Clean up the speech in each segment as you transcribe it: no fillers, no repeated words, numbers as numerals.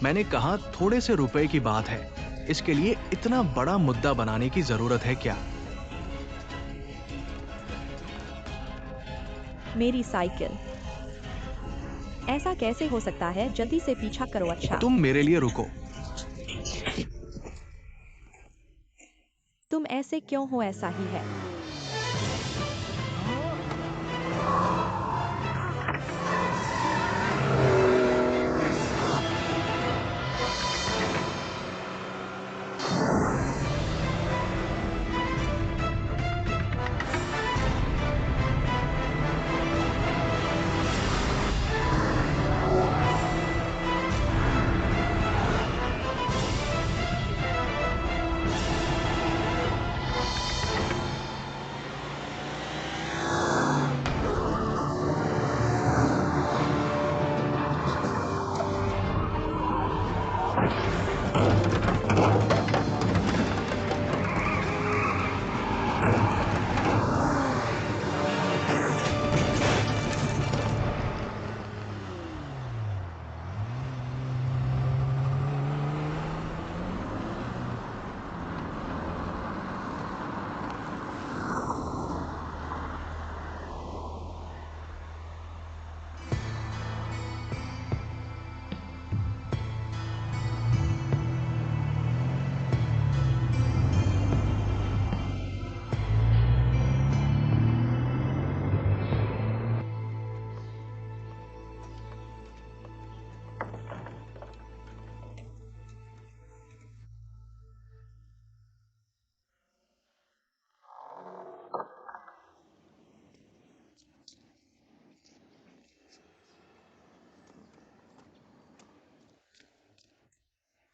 मैंने कहा थोड़े से रुपए की बात है, इसके लिए इतना बड़ा मुद्दा बनाने की जरूरत है क्या? मेरी साइकिल। ऐसा कैसे हो सकता है? जल्दी से पीछा करो। अच्छा, तुम मेरे लिए रुको। तुम ऐसे क्यों हो? ऐसा ही है।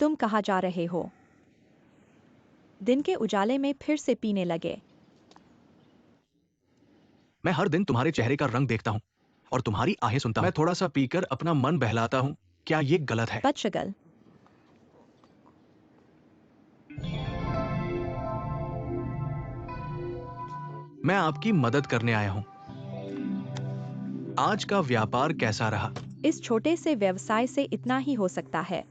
तुम कहाँ जा रहे हो? दिन के उजाले में फिर से पीने लगे। मैं हर दिन तुम्हारे चेहरे का रंग देखता हूँ और तुम्हारी आहें सुनता हूँ। मैं थोड़ा सा पीकर अपना मन बहलाता हूँ। क्या ये गलत है? बदशगल। मैं आपकी मदद करने आया हूँ। आज का व्यापार कैसा रहा? इस छोटे से व्यवसाय से इतना ही हो सकता है।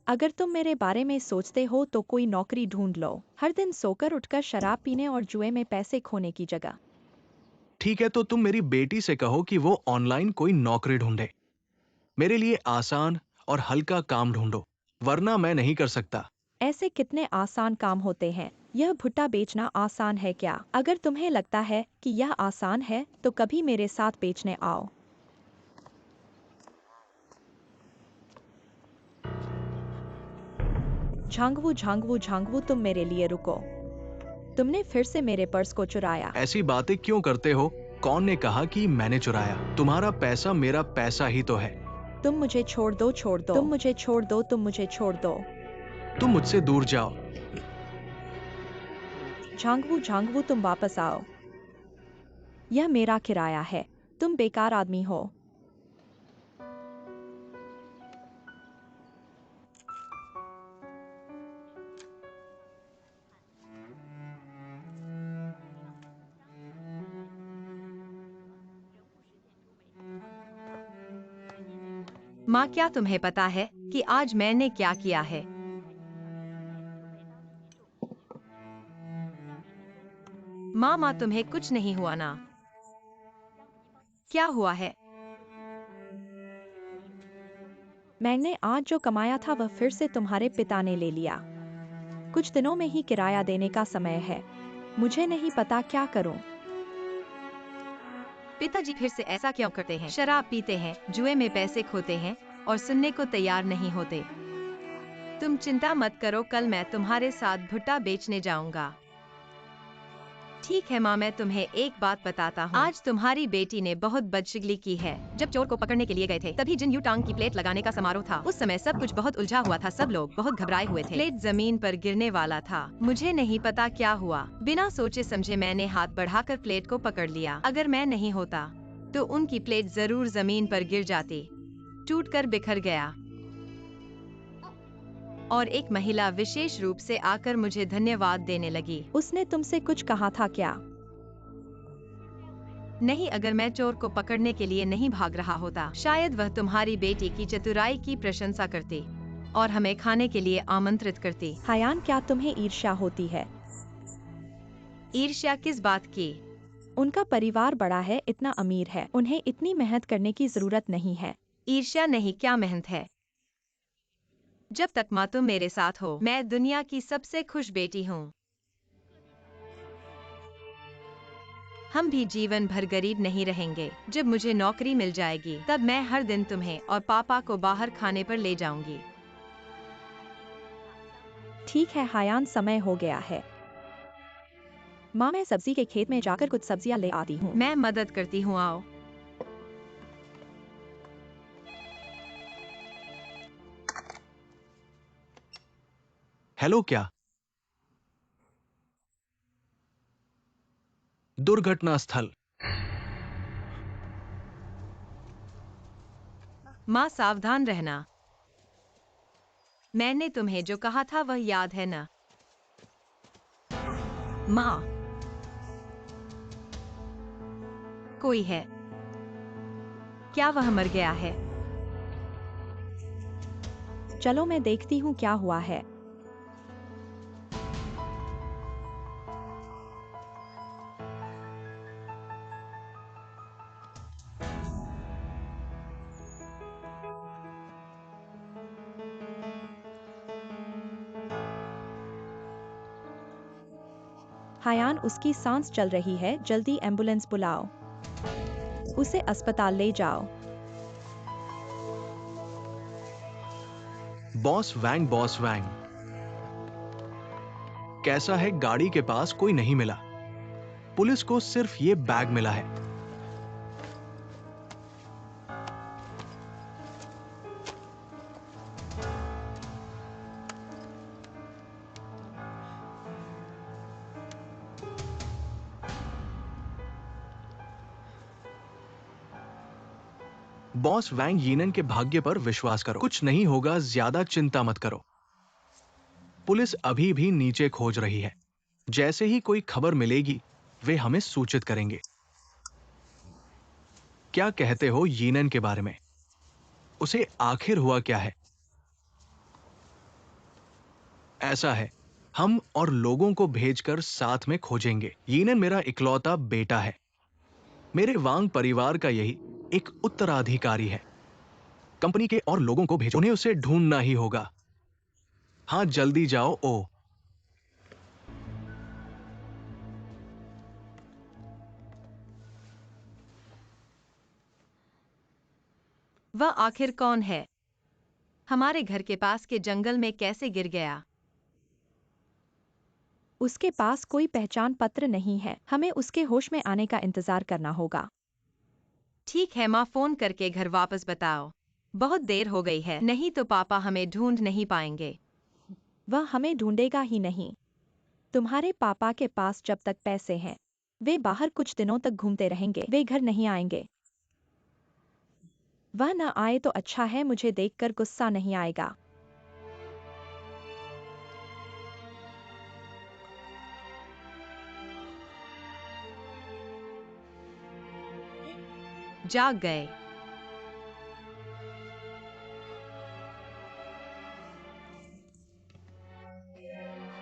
अगर तुम मेरे बारे में सोचते हो तो कोई नौकरी ढूंढ लो। हर दिन सोकर उठकर शराब पीने और जुए में पैसे खोने की जगह। ठीक है, तो तुम मेरी बेटी से कहो कि वो ऑनलाइन कोई नौकरी ढूंढे। मेरे लिए आसान और हल्का काम ढूंढो, वरना मैं नहीं कर सकता। ऐसे कितने आसान काम होते हैं? यह भुट्टा बेचना आसान है क्या? अगर तुम्हें लगता है कि यह आसान है तो कभी मेरे साथ बेचने आओ। झांगवू झांगवू झांगवू, तुम मेरे लिए रुको। तुमने फिर से मेरे पर्स को चुराया। ऐसी बातें क्यों करते हो? कौन ने कहा कि मैंने चुराया? तुम्हारा पैसा मेरा पैसा ही तो है। तुम मुझे छोड़ दो, छोड़ दो। तुम मुझे छोड़ दो, तुम मुझे छोड़ दो। तुम मुझसे दूर जाओ। झांगवू झांगवू, तुम वापस आओ। यह मेरा किराया है। तुम बेकार आदमी हो। माँ, क्या तुम्हें पता है कि आज मैंने क्या किया है? माँ, तुम्हें कुछ नहीं हुआ ना? क्या हुआ है? मैंने आज जो कमाया था वह फिर से तुम्हारे पिता ने ले लिया। कुछ दिनों में ही किराया देने का समय है। मुझे नहीं पता क्या करूं। पिताजी फिर से ऐसा क्यों करते हैं? शराब पीते हैं, जुए में पैसे खोते हैं और सुनने को तैयार नहीं होते। तुम चिंता मत करो, कल मैं तुम्हारे साथ भुट्टा बेचने जाऊंगा। ठीक है माँ, मैं तुम्हें एक बात बताता हूँ। आज तुम्हारी बेटी ने बहुत बदशगली की है। जब चोर को पकड़ने के लिए गए थे तभी जिन यू टांग की प्लेट लगाने का समारोह था, उस समय सब कुछ बहुत उलझा हुआ था। सब लोग बहुत घबराए हुए थे। प्लेट जमीन पर गिरने वाला था। मुझे नहीं पता क्या हुआ। बिना सोचे समझे मैंने हाथ बढ़ाकर प्लेट को पकड़ लिया। अगर मैं नहीं होता तो उनकी प्लेट जरूर जमीन पर गिर जाती, टूटकर बिखर गया। और एक महिला विशेष रूप से आकर मुझे धन्यवाद देने लगी। उसने तुमसे कुछ कहा था क्या? नहीं, अगर मैं चोर को पकड़ने के लिए नहीं भाग रहा होता, शायद वह तुम्हारी बेटी की चतुराई की प्रशंसा करती। और हमें खाने के लिए आमंत्रित करती। हायान, क्या तुम्हें ईर्ष्या होती है? ईर्ष्या किस बात की? उनका परिवार बड़ा है, इतना अमीर है, उन्हें इतनी मेहनत करने की जरूरत नहीं है। ईर्ष्या नहीं, क्या मेहनत है। जब तक माँ तुम मेरे साथ हो, मैं दुनिया की सबसे खुश बेटी हूँ। हम भी जीवन भर गरीब नहीं रहेंगे। जब मुझे नौकरी मिल जाएगी, तब मैं हर दिन तुम्हें और पापा को बाहर खाने पर ले जाऊंगी। ठीक है हायान, समय हो गया है। माँ, मैं सब्जी के खेत में जाकर कुछ सब्जियाँ ले आती हूँ। मैं मदद करती हूँ, आओ। हेलो, क्या दुर्घटना स्थल। माँ, सावधान रहना। मैंने तुम्हें जो कहा था वह याद है ना? माँ, कोई है। क्या वह मर गया है? चलो मैं देखती हूँ क्या हुआ है। हायान, उसकी सांस चल रही है, जल्दी एम्बुलेंस बुलाओ। उसे अस्पताल ले जाओ। बॉस वैंग, कैसा है? गाड़ी के पास कोई नहीं मिला। पुलिस को सिर्फ ये बैग मिला है। बॉस वैंग यीनन के भाग्य पर विश्वास करो, कुछ नहीं होगा, ज्यादा चिंता मत करो। पुलिस अभी भी नीचे खोज रही है। जैसे ही कोई खबर मिलेगी, वे हमें सूचित करेंगे। क्या कहते हो यीनन के बारे में? उसे आखिर हुआ क्या है? ऐसा है, हम और लोगों को भेजकर साथ में खोजेंगे। यीनन मेरा इकलौता बेटा है। मेरे वांग परिवार का यही एक उत्तराधिकारी है। कंपनी के और लोगों को भेजो, उन्हें उसे ढूंढना ही होगा। हाँ, जल्दी जाओ। ओ, वह आखिर कौन है? हमारे घर के पास के जंगल में कैसे गिर गया? उसके पास कोई पहचान पत्र नहीं है, हमें उसके होश में आने का इंतजार करना होगा। ठीक है माँ, फोन करके घर वापस बताओ। बहुत देर हो गई है, नहीं तो पापा हमें ढूंढ नहीं पाएंगे। वह हमें ढूंढेगा ही नहीं। तुम्हारे पापा के पास जब तक पैसे हैं, वे बाहर कुछ दिनों तक घूमते रहेंगे, वे घर नहीं आएंगे। वह न आए तो अच्छा है, मुझे देखकर गुस्सा नहीं आएगा। जाग गए।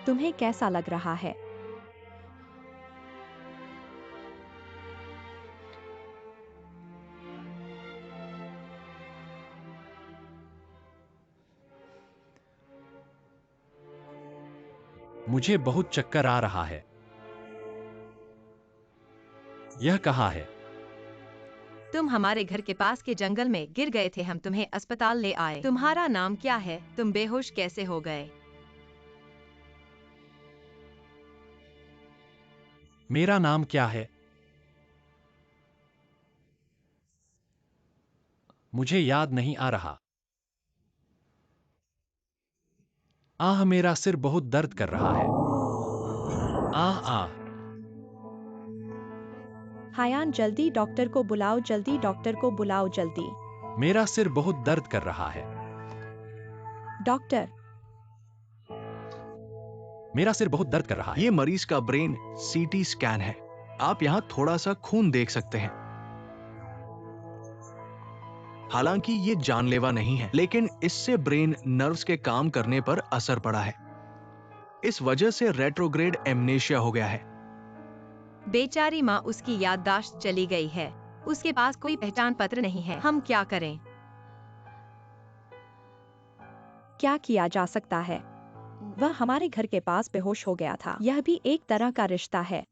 तुम्हें कैसा लग रहा है? मुझे बहुत चक्कर आ रहा है। यह कहाँ है? तुम हमारे घर के पास के जंगल में गिर गए थे, हम तुम्हें अस्पताल ले आए। तुम्हारा नाम क्या है? तुम बेहोश कैसे हो गए? मेरा नाम क्या है? मुझे याद नहीं आ रहा। आह, मेरा सिर बहुत दर्द कर रहा है। आह आह। हायान, जल्दी डॉक्टर को बुलाओ, जल्दी डॉक्टर को बुलाओ, जल्दी। मेरा सिर बहुत दर्द कर रहा है। डॉक्टर, मेरा सिर बहुत दर्द कर रहा है। ये मरीज का ब्रेन सीटी स्कैन है। आप यहां थोड़ा सा खून देख सकते हैं। हालांकि ये जानलेवा नहीं है, लेकिन इससे ब्रेन नर्व्स के काम करने पर असर पड़ा है। इस वजह से रेट्रोग्रेड एमनेशिया हो गया है। बेचारी माँ, उसकी याददाश्त चली गई है। उसके पास कोई पहचान पत्र नहीं है। हम क्या करें? क्या किया जा सकता है? वह हमारे घर के पास बेहोश हो गया था। यह भी एक तरह का रिश्ता है।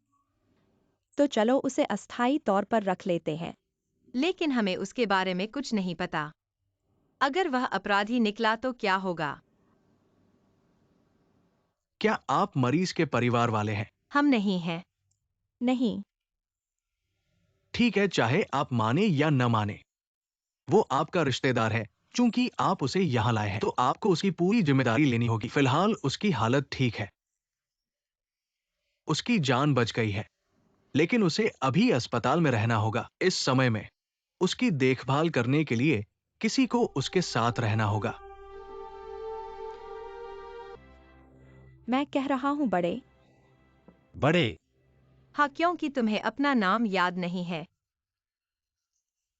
तो चलो उसे अस्थायी तौर पर रख लेते हैं। लेकिन हमें उसके बारे में कुछ नहीं पता। अगर वह अपराधी निकला तो क्या होगा? क्या आप मरीज के परिवार वाले हैं? हम नहीं हैं। नहीं। ठीक है, चाहे आप माने या न माने, वो आपका रिश्तेदार है। चूंकि आप उसे यहाँ लाए हैं, तो आपको उसकी पूरी जिम्मेदारी लेनी होगी। फिलहाल उसकी हालत ठीक है, उसकी जान बच गई है, लेकिन उसे अभी अस्पताल में रहना होगा। इस समय में उसकी देखभाल करने के लिए किसी को उसके साथ रहना होगा। मैं कह रहा हूँ बड़े। बड़े। हाँ, क्योंकि तुम्हें अपना नाम याद नहीं है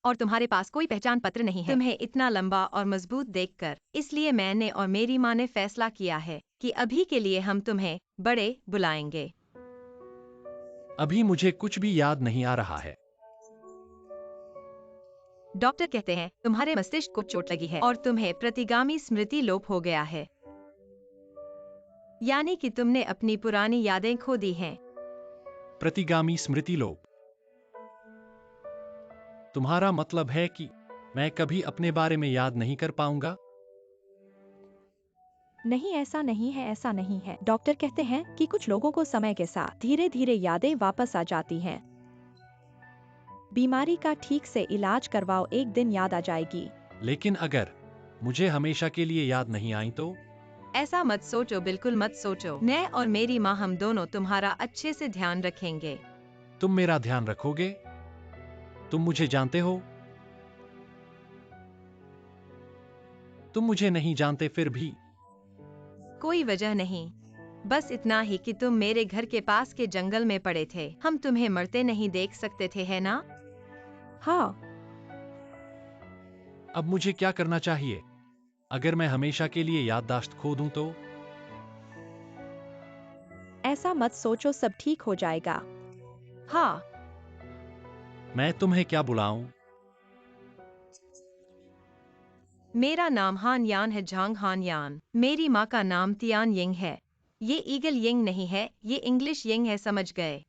और तुम्हारे पास कोई पहचान पत्र नहीं है। तुम्हें इतना लंबा और मजबूत देखकर, इसलिए मैंने और मेरी माँ ने फैसला किया है कि अभी के लिए हम तुम्हें बड़े बुलाएंगे। अभी मुझे कुछ भी याद नहीं आ रहा है। डॉक्टर कहते हैं तुम्हारे मस्तिष्क को चोट लगी है और तुम्हें प्रतिगामी स्मृति लोप हो गया है, यानी कि तुमने अपनी पुरानी यादें खो दी हैं। प्रतिगामी स्मृति लोप। तुम्हारा मतलब है कि मैं कभी अपने बारे में याद नहीं कर पाऊंगा? नहीं, ऐसा नहीं है, ऐसा नहीं है। डॉक्टर कहते हैं कि कुछ लोगों को समय के साथ धीरे धीरे यादें वापस आ जाती हैं। बीमारी का ठीक से इलाज करवाओ, एक दिन याद आ जाएगी। लेकिन अगर मुझे हमेशा के लिए याद नहीं आई तो? ऐसा मत सोचो, बिल्कुल मत सोचो। मैं और मेरी माँ, हम दोनों तुम्हारा अच्छे से ध्यान रखेंगे। तुम मेरा ध्यान रखोगे? तुम मुझे जानते हो? तुम मुझे नहीं जानते फिर भी। कोई वजह नहीं, बस इतना ही कि तुम मेरे घर के पास के जंगल में पड़े थे। हम तुम्हें मरते नहीं देख सकते थे, है ना? हाँ। अब मुझे क्या करना चाहिए? अगर मैं हमेशा के लिए याददाश्त खो दूं तो? ऐसा मत सोचो, सब ठीक हो जाएगा। हाँ। मैं तुम्हें क्या बुलाऊं? मेरा नाम हान यान है, झांग हान यान। मेरी माँ का नाम तियान यिंग है। ये ईगल यिंग नहीं है, ये इंग्लिश यिंग है, समझ गए?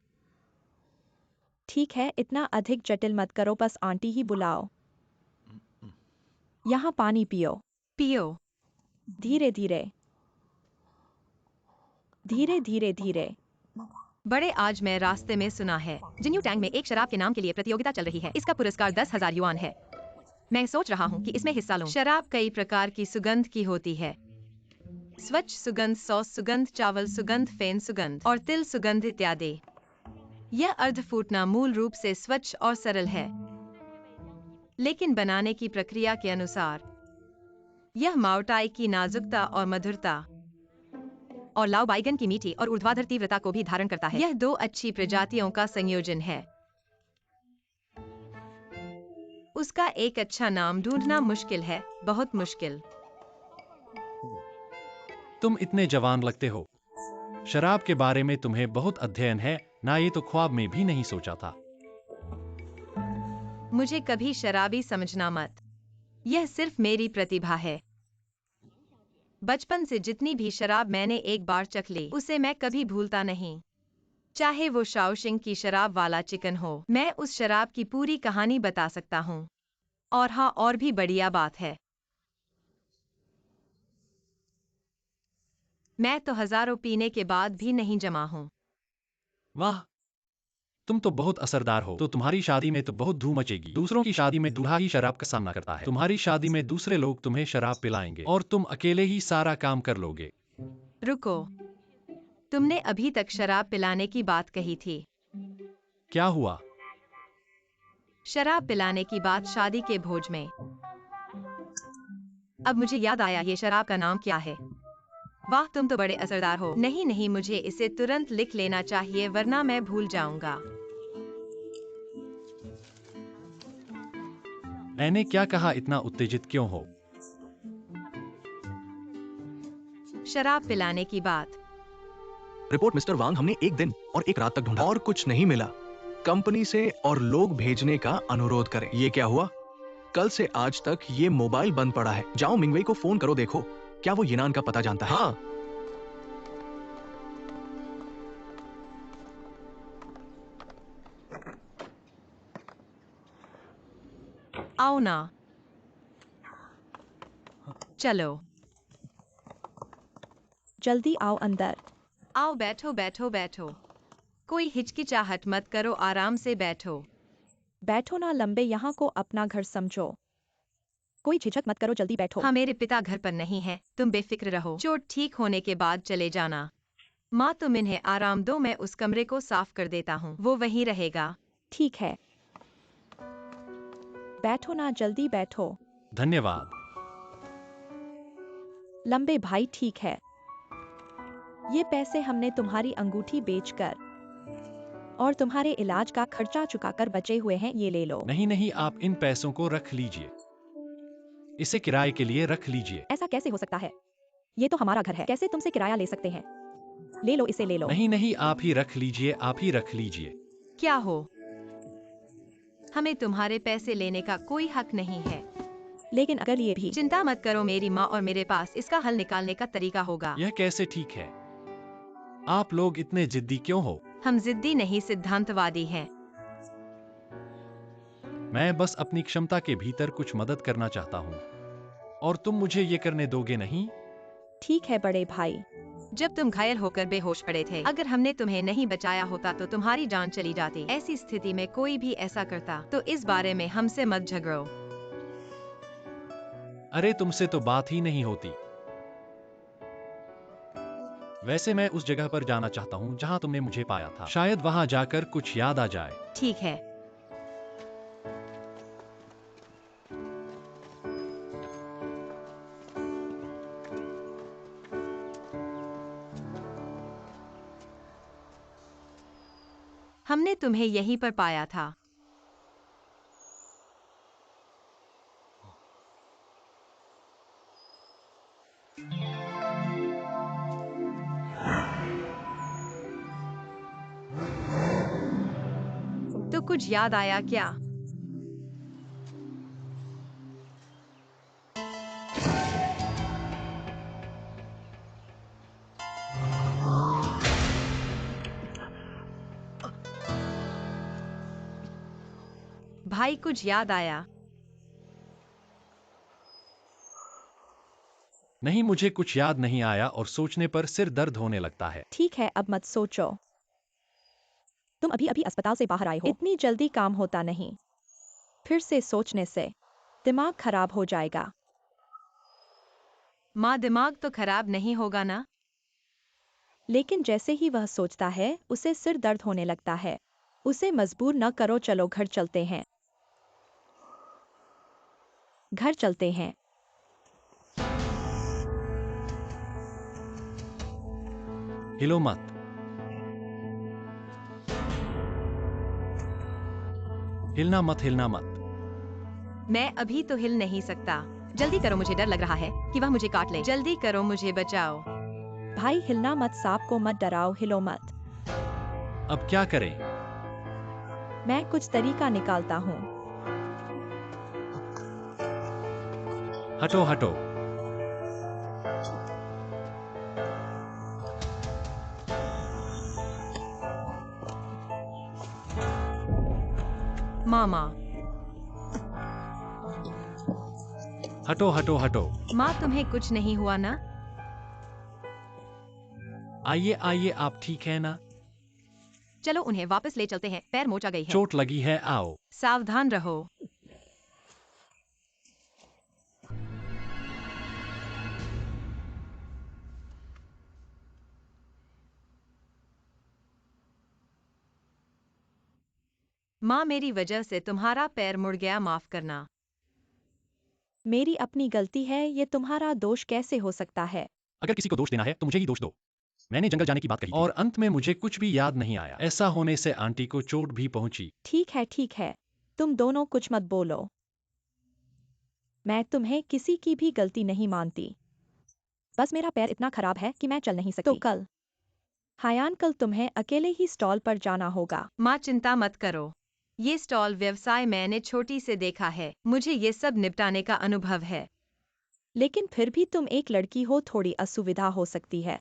ठीक है, इतना अधिक जटिल मत करो, बस आंटी ही बुलाओ। यहाँ पानी पियो। पियो। धीरे धीरे, धीरे धीरे धीरे। बड़े, आज मैं रास्ते में सुना है जिन्यू टैंग में एक शराब के नाम के लिए प्रतियोगिता चल रही है। इसका पुरस्कार 10,000 युआन है। मैं सोच रहा हूँ कि इसमें हिस्सा लूं। शराब कई प्रकार की सुगंध की होती है। स्वच्छ सुगंध, सॉस सुगंध, चावल सुगंध, फेन सुगंध और तिल सुगंध इत्यादि। यह अर्ध फूटना मूल रूप से स्वच्छ और सरल है, लेकिन बनाने की प्रक्रिया के अनुसार यह माओटाई की नाजुकता और मधुरता और लाओ बाइगन की मीठी और ऊर्ध्वाधर तीव्रता को भी धारण करता है। यह दो अच्छी प्रजातियों का संयोजन है। उसका एक अच्छा नाम ढूंढना मुश्किल है, बहुत मुश्किल। तुम इतने जवान लगते हो। शराब के बारे में तुम्हें बहुत अध्ययन है ना? ये तो ख्वाब में भी नहीं सोचा था। मुझे कभी शराबी समझना मत। यह सिर्फ मेरी प्रतिभा है। बचपन से जितनी भी शराब मैंने एक बार चख ली, उसे मैं कभी भूलता नहीं। चाहे वो शाओशिंग की शराब वाला चिकन हो, मैं उस शराब की पूरी कहानी बता सकता हूँ। और हाँ, और भी बढ़िया बात है, मैं तो हजारों पीने के बाद भी नहीं जमा हूँ। वाह, तुम तो बहुत असरदार हो। तो तुम्हारी शादी में तो बहुत धूम मचेगी। दूसरों की शादी में दूल्हा ही शराब का सामना करता है। तुम्हारी शादी में दूसरे लोग तुम्हें शराब पिलाएंगे और तुम अकेले ही सारा काम कर लोगे। रुको, तुमने अभी तक शराब पिलाने की बात कही थी। क्या हुआ? शराब पिलाने की बात शादी के भोज में। अब मुझे याद आया, ये शराब का नाम क्या है? वाह, तुम तो बड़े असरदार हो। नहीं नहीं, मुझे इसे तुरंत लिख लेना चाहिए वरना मैं भूल जाऊंगा। मैंने क्या कहा, इतना उत्तेजित क्यों हो? शराब पिलाने की बात। रिपोर्ट मिस्टर वांग, हमने एक दिन और एक रात तक ढूंढा और कुछ नहीं मिला। कंपनी से और लोग भेजने का अनुरोध करें। ये क्या हुआ? कल से आज तक ये मोबाइल बंद पड़ा है। जाओ मिंगवेई को फोन करो, देखो क्या वो यिनान का पता जानता है। हाँ, आओ ना, चलो, जल्दी आओ अंदर। आओ, बैठो बैठो बैठो। कोई हिचकिचाहट मत करो, आराम से बैठो। बैठो ना लंबे, यहाँ को अपना घर समझो। कोई झिझक मत करो, जल्दी बैठो। हाँ, मेरे पिता घर पर नहीं है, तुम बेफिक्र रहो। चोट ठीक होने के बाद चले जाना। माँ, तुम इन्हें आराम दो, मैं उस कमरे को साफ कर देता हूँ, वो वहीं रहेगा। ठीक है, बैठो ना, जल्दी बैठो। धन्यवाद। लंबे भाई, ठीक है, ये पैसे हमने तुम्हारी अंगूठी बेचकर और तुम्हारे इलाज का खर्चा चुकाकर बचे हुए हैं, ये ले लो। नहीं नहीं, आप इन पैसों को रख लीजिए, इसे किराए के लिए रख लीजिए। ऐसा कैसे हो सकता है? ये तो हमारा घर है, कैसे तुमसे किराया ले सकते हैं? ले लो, इसे ले लो। नहीं नहीं, आप ही रख लीजिए, आप ही रख लीजिए। क्या हो? हमें तुम्हारे पैसे लेने का कोई हक नहीं है। लेकिन अगर ये भी चिंता मत करो, मेरी माँ और मेरे पास इसका हल निकालने का तरीका होगा। यह कैसे ठीक है? आप लोग इतने जिद्दी क्यों हो? हम जिद्दी नहीं, सिद्धांतवादी हैं। मैं बस अपनी क्षमता के भीतर कुछ मदद करना चाहता हूँ, और तुम मुझे ये करने दोगे नहीं? ठीक है बड़े भाई। जब तुम घायल होकर बेहोश पड़े थे, अगर हमने तुम्हें नहीं बचाया होता तो तुम्हारी जान चली जाती। ऐसी स्थिति में कोई भी ऐसा करता, तो इस बारे में हमसे मत झगड़ो। अरे तुमसे तो बात ही नहीं होती। वैसे मैं उस जगह पर जाना चाहता हूँ जहाँ तुमने मुझे पाया था, शायद वहाँ जाकर कुछ याद आ जाए। ठीक है, हमने तुम्हें यहीं पर पाया था। तो कुछ याद आया क्या? भाई, कुछ याद आया? नहीं, मुझे कुछ याद नहीं आया और सोचने पर सिर दर्द होने लगता है। ठीक है, अब मत सोचो। तुम अभी अभी अस्पताल से बाहर आए हो, इतनी जल्दी काम होता नहीं। फिर से सोचने से दिमाग खराब हो जाएगा। माँ, दिमाग तो खराब नहीं होगा ना? लेकिन जैसे ही वह सोचता है, उसे सिर दर्द होने लगता है। उसे मजबूर न करो, चलो घर चलते हैं। घर चलते हैं। हिलो मत। हिलना मत, हिलना मत। मैं अभी तो हिल नहीं सकता। जल्दी करो, मुझे डर लग रहा है कि वह मुझे काट ले। जल्दी करो, मुझे बचाओ। भाई हिलना मत, सांप को मत डराओ, हिलो मत। अब क्या करें? मैं कुछ तरीका निकालता हूँ। हटो हटो। मामा, हटो हटो हटो। माँ, तुम्हें कुछ नहीं हुआ ना? आइए आइए, आप ठीक है ना? चलो उन्हें वापस ले चलते हैं, पैर मोचा गई है। चोट लगी है, आओ। सावधान रहो। माँ, मेरी वजह से तुम्हारा पैर मुड़ गया, माफ करना। मेरी अपनी गलती है, ये तुम्हारा दोष कैसे हो सकता है? अगर किसी को दोष देना है तो मुझे ही दोष दो। मैंने जंगल जाने की बात कही थी, और अंत में मुझे कुछ भी याद नहीं आया। ऐसा होने से आंटी को चोट भी पहुंची। ठीक है, तुम दोनों कुछ मत बोलो। मैं तुम्हें किसी की भी गलती नहीं मानती। बस मेरा पैर इतना खराब है कि मैं चल नहीं सकती। तो कल हायान, कल तुम्हें अकेले ही स्टॉल पर जाना होगा। माँ चिंता मत करो, ये स्टॉल व्यवसाय मैंने छोटी से देखा है, मुझे ये सब निपटाने का अनुभव है। लेकिन फिर भी तुम एक लड़की हो, थोड़ी असुविधा हो सकती है।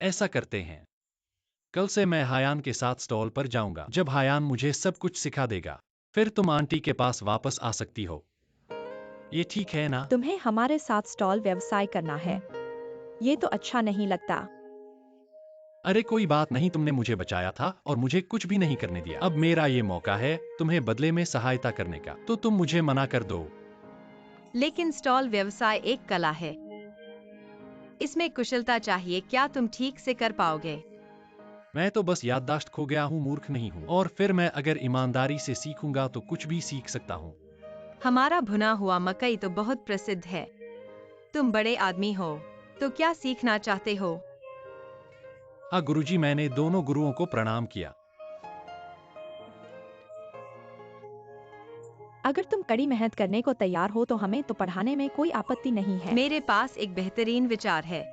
ऐसा करते हैं, कल से मैं हायान के साथ स्टॉल पर जाऊंगा। जब हायान मुझे सब कुछ सिखा देगा, फिर तुम आंटी के पास वापस आ सकती हो। ये ठीक है ना? तुम्हें हमारे साथ स्टॉल व्यवसाय करना है, ये तो अच्छा नहीं लगता। अरे कोई बात नहीं, तुमने मुझे बचाया था और मुझे कुछ भी नहीं करने दिया। अब मेरा ये मौका है तुम्हें बदले में सहायता करने का, तो तुम मुझे मना कर दो। लेकिन स्टॉल व्यवसाय एक कला है, इसमें कुशलता चाहिए, क्या तुम ठीक से कर पाओगे? मैं तो बस याददाश्त खो गया हूँ, मूर्ख नहीं हूँ। और फिर मैं अगर ईमानदारी से सीखूंगा तो कुछ भी सीख सकता हूँ। हमारा भुना हुआ मकई तो बहुत प्रसिद्ध है। तुम बड़े आदमी हो, तो क्या सीखना चाहते हो? हाँ गुरुजी, मैंने दोनों गुरुओं को प्रणाम किया। अगर तुम कड़ी मेहनत करने को तैयार हो तो हमें तो पढ़ाने में कोई आपत्ति नहीं है। मेरे पास एक बेहतरीन विचार है।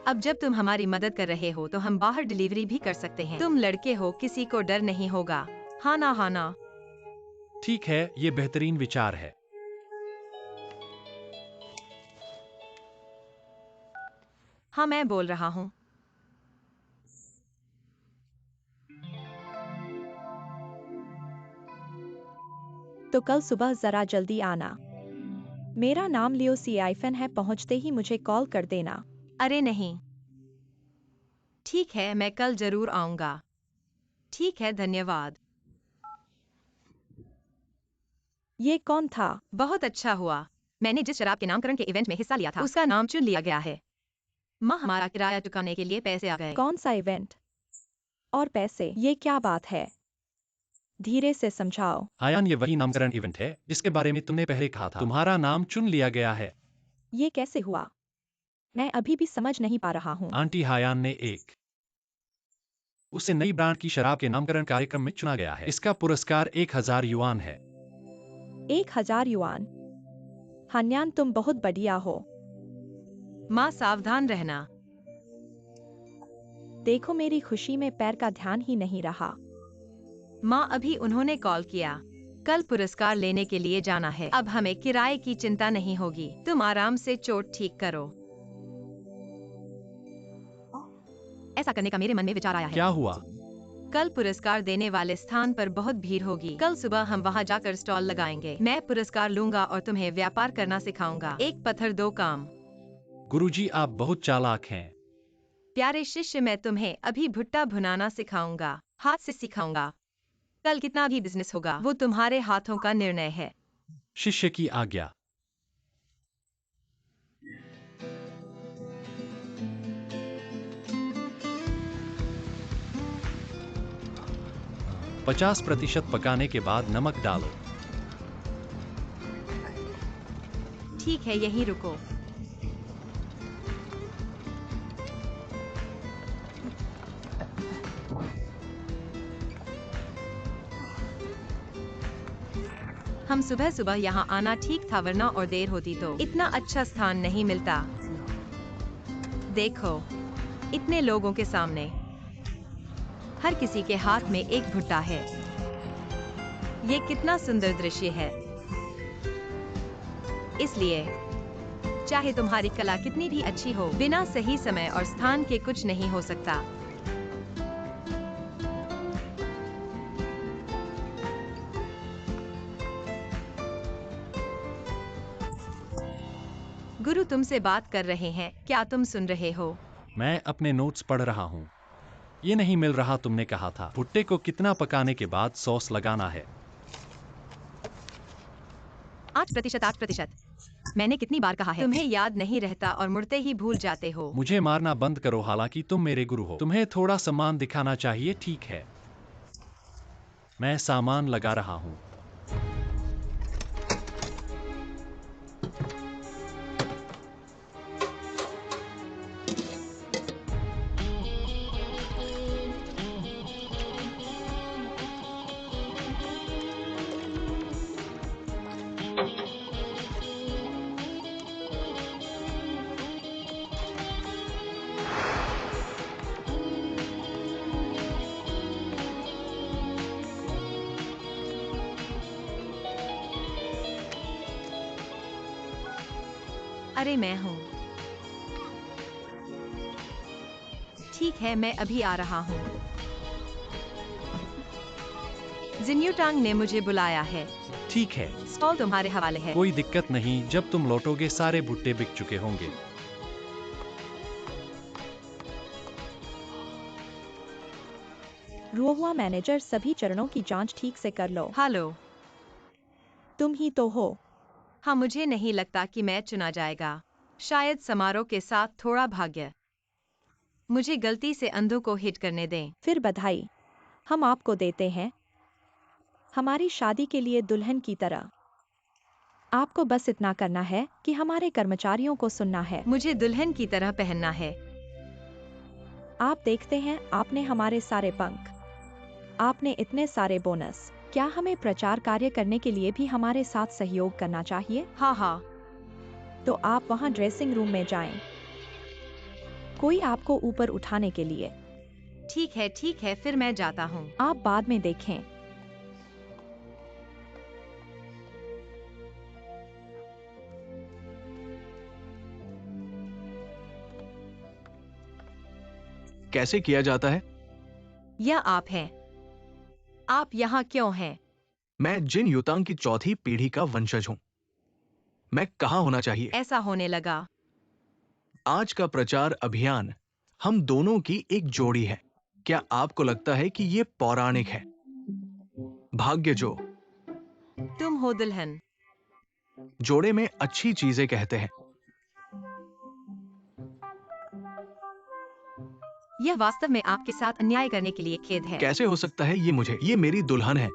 अब जब तुम हमारी मदद कर रहे हो तो हम बाहर डिलीवरी भी कर सकते हैं। तुम लड़के हो, किसी को डर नहीं होगा। हाँ ना, हाँ ना? ठीक है, ये बेहतरीन विचार है। हाँ, मैं बोल रहा हूँ। तो कल सुबह जरा जल्दी आना। मेरा नाम लियो सियाइफन है, पहुंचते ही मुझे कॉल कर देना। अरे नहीं, ठीक है, मैं कल जरूर आऊंगा। ठीक है, धन्यवाद। ये कौन था? बहुत अच्छा हुआ, मैंने जिस शराब के नामकरण के इवेंट में हिस्सा लिया था उसका नाम चुन लिया गया है। माँ, हमारा किराया चुकाने के लिए पैसे आ गए। कौन सा इवेंट और पैसे? ये क्या बात है? धीरे से समझाओ। हायान, ये वही नामकरण इवेंट है जिसके बारे में तुमने पहले कहा था। तुम्हारा नाम चुन लिया गया है। ये कैसे हुआ? मैं अभी भी समझ नहीं पा रहा हूँ। आंटी हायान ने उसे नई ब्रांड की शराब के नामकरण कार्यक्रम में चुना गया है। इसका पुरस्कार 1000 युआन है। 1000 युआन? हान्यान, तुम बहुत बढ़िया हो। माँ, सावधान रहना। देखो, मेरी खुशी में पैर का ध्यान ही नहीं रहा। माँ, अभी उन्होंने कॉल किया। कल पुरस्कार लेने के लिए जाना है। अब हमें किराए की चिंता नहीं होगी। तुम आराम से चोट ठीक करो। ऐसा करने का मेरे मन में विचार आया है। क्या हुआ? कल पुरस्कार देने वाले स्थान पर बहुत भीड़ होगी। कल सुबह हम वहाँ जाकर स्टॉल लगाएंगे। मैं पुरस्कार लूंगा और तुम्हें व्यापार करना सिखाऊंगा। एक पत्थर दो काम। गुरुजी, आप बहुत चालाक हैं। प्यारे शिष्य, मैं तुम्हें अभी भुट्टा भुनाना सिखाऊंगा, हाथ से सिखाऊंगा। कल कितना भी बिजनेस होगा वो तुम्हारे हाथों का निर्णय है। शिष्य की आज्ञा। पचास % पकाने के बाद नमक डालो। ठीक है, यहीं रुको। हम सुबह सुबह यहाँ आना ठीक था, वरना और देर होती तो इतना अच्छा स्थान नहीं मिलता। देखो, इतने लोगों के सामने हर किसी के हाथ में एक भुट्टा है। ये कितना सुंदर दृश्य है। इसलिए चाहे तुम्हारी कला कितनी भी अच्छी हो, बिना सही समय और स्थान के कुछ नहीं हो सकता। गुरु तुमसे बात कर रहे हैं, क्या तुम सुन रहे हो? मैं अपने नोट्स पढ़ रहा हूँ। ये नहीं मिल रहा। तुमने कहा था भुट्टे को कितना पकाने के बाद सॉस लगाना है? 8%, 8%। मैंने कितनी बार कहा है, तुम्हें याद नहीं रहता और मुड़ते ही भूल जाते हो। मुझे मारना बंद करो, हालांकि तुम मेरे गुरु हो। तुम्हें थोड़ा सम्मान दिखाना चाहिए। ठीक है, मैं सामान लगा रहा हूँ। अरे मैं हूँ। ठीक है, मैं अभी आ रहा हूँ। जिन्यूटांग ने मुझे बुलाया है। ठीक है, स्टॉल तुम्हारे हवाले है। कोई दिक्कत नहीं, जब तुम लौटोगे सारे भुट्टे बिक चुके होंगे। रुआ मैनेजर, सभी चरणों की जांच ठीक से कर लो। हेलो। तुम ही तो हो। हाँ, मुझे नहीं लगता कि मैं चुना जाएगा। शायद समारोह के साथ थोड़ा भाग्य। मुझे गलती से अंधों को हिट करने दें। फिर बधाई हम आपको देते हैं, हमारी शादी के लिए दुल्हन की तरह। आपको बस इतना करना है कि हमारे कर्मचारियों को सुनना है। मुझे दुल्हन की तरह पहनना है। आप देखते हैं, आपने हमारे सारे पंख, आपने इतने सारे बोनस। क्या हमें प्रचार कार्य करने के लिए भी हमारे साथ सहयोग करना चाहिए? हाँ हाँ। तो आप वहां ड्रेसिंग रूम में जाएं। कोई आपको ऊपर उठाने के लिए। ठीक है, फिर मैं जाता हूँ। आप बाद में देखें। कैसे किया जाता है? यह आप हैं। आप यहाँ क्यों हैं? मैं जिन युतांग की चौथी पीढ़ी का वंशज हूं। मैं कहाँ होना चाहिए? ऐसा होने लगा। आज का प्रचार अभियान हम दोनों की एक जोड़ी है। क्या आपको लगता है कि ये पौराणिक है? भाग्य जो तुम हो दुल्हन। जोड़े में अच्छी चीजें कहते हैं। यह वास्तव में आपके साथ अन्याय करने के लिए खेद है। कैसे हो सकता है? ये मेरी दुल्हन है।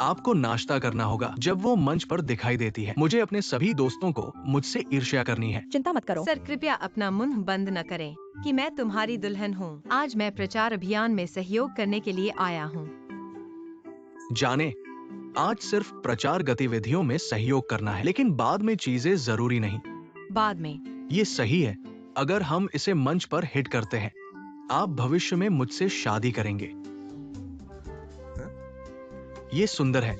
आपको नाश्ता करना होगा जब वो मंच पर दिखाई देती है। मुझे अपने सभी दोस्तों को मुझसे ईर्ष्या करनी है। चिंता मत करो। सर, कृपया अपना मुंह बंद न करें कि मैं तुम्हारी दुल्हन हूँ। आज मैं प्रचार अभियान में सहयोग करने के लिए आया हूँ। जाने, आज सिर्फ प्रचार गतिविधियों में सहयोग करना है, लेकिन बाद में चीजें जरूरी नहीं। बाद में। ये सही है। अगर हम इसे मंच पर हिट करते हैं, आप भविष्य में मुझसे शादी करेंगे। ये सुंदर है।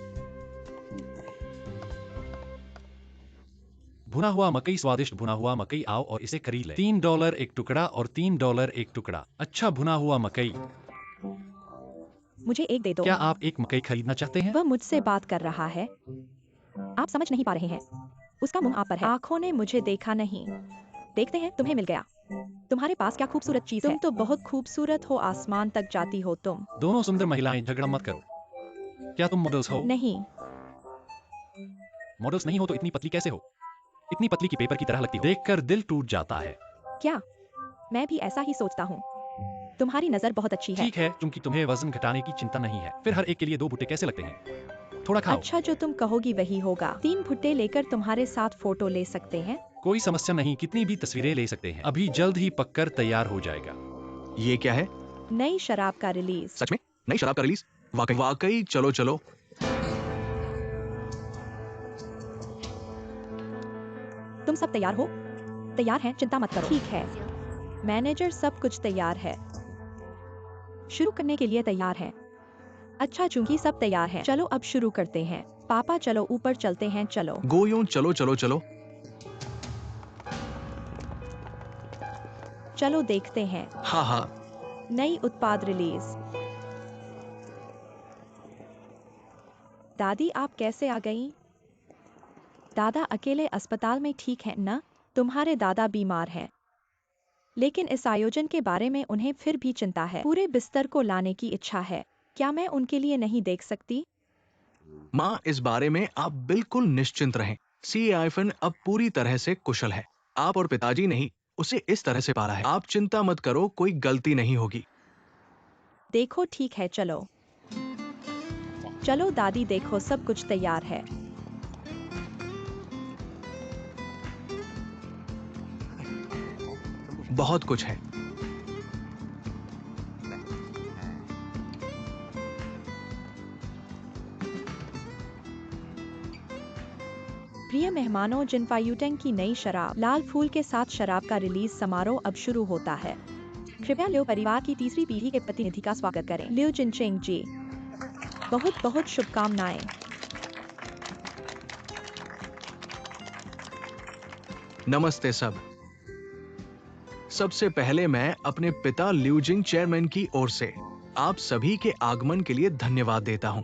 भुना हुआ मकई, स्वादिष्ट भुना हुआ मकई। आओ और इसे खरीद ले। $3 एक टुकड़ा और $3 एक टुकड़ा। अच्छा भुना हुआ मकई। मुझे एक दे दो। क्या आप एक मकई खरीदना चाहते हैं? वह मुझसे बात कर रहा है। आप समझ नहीं पा रहे हैं। उसका मुंह आप पर है। आंखों ने मुझे देखा नहीं। देखते हैं, तुम्हें मिल गया। तुम्हारे पास क्या खूबसूरत चीज है। तुम तो बहुत खूबसूरत हो, आसमान तक जाती हो तुम। दोनों सुंदर महिलाएं, झगड़ा मत करो। क्या तुम मॉडल्स हो? नहीं। मॉडल्स नहीं हो तो इतनी पतली कैसे हो? इतनी पतली की पेपर की तरह लगती हो। देखकर दिल टूट जाता है। क्या? मैं भी ऐसा ही सोचता हूँ। तुम्हारी नजर बहुत अच्छी है। ठीक है, क्योंकि तुम्हें वजन घटाने की चिंता नहीं है। फिर हर एक के लिए 2 भुट्टे कैसे लगते हैं? थोड़ा खाओ। अच्छा, जो तुम कहोगी वही होगा। 3 भुट्टे लेकर तुम्हारे साथ फोटो ले सकते हैं। कोई समस्या नहीं, कितनी भी तस्वीरें ले सकते हैं। अभी जल्द ही पककर तैयार हो जाएगा। ये क्या है? नई शराब का रिलीज। सच में? नई शराब का रिलीज? वाकई वाकई। चलो चलो। तुम सब तैयार हो? तैयार हैं, चिंता मत करो। ठीक है मैनेजर, सब कुछ तैयार है। शुरू करने के लिए तैयार है। अच्छा, चूंकि सब तैयार है, चलो अब शुरू करते हैं। पापा चलो ऊपर चलते हैं। चलो गोयों, चलो चलो चलो। चलो देखते हैं हाँ हाँ। नई उत्पाद रिलीज। दादी, आप कैसे आ गईं? दादा अकेले अस्पताल में ठीक है ना? तुम्हारे दादा बीमार हैं, लेकिन इस आयोजन के बारे में उन्हें फिर भी चिंता है। पूरे बिस्तर को लाने की इच्छा है। क्या मैं उनके लिए नहीं देख सकती? माँ, इस बारे में आप बिल्कुल निश्चिंत रहें। सीआईफन अब पूरी तरह से कुशल है। आप और पिताजी ने ही उसे इस तरह से पाला है। आप चिंता मत करो, कोई गलती नहीं होगी। देखो, ठीक है, चलो चलो दादी, देखो सब कुछ तैयार है। बहुत कुछ है। प्रिय मेहमानों, जिनफायुटेंग की नई शराब लाल फूल के साथ शराब का रिलीज समारोह अब शुरू होता है। कृपया लियो परिवार की तीसरी पीढ़ी के प्रतिनिधि का स्वागत करें। लियो जिनचेंग जी, बहुत बहुत शुभकामनाएं। नमस्ते सब। सबसे पहले मैं अपने पिता ल्यूजिंग चेयरमैन की ओर से आप सभी के आगमन के लिए धन्यवाद देता हूं।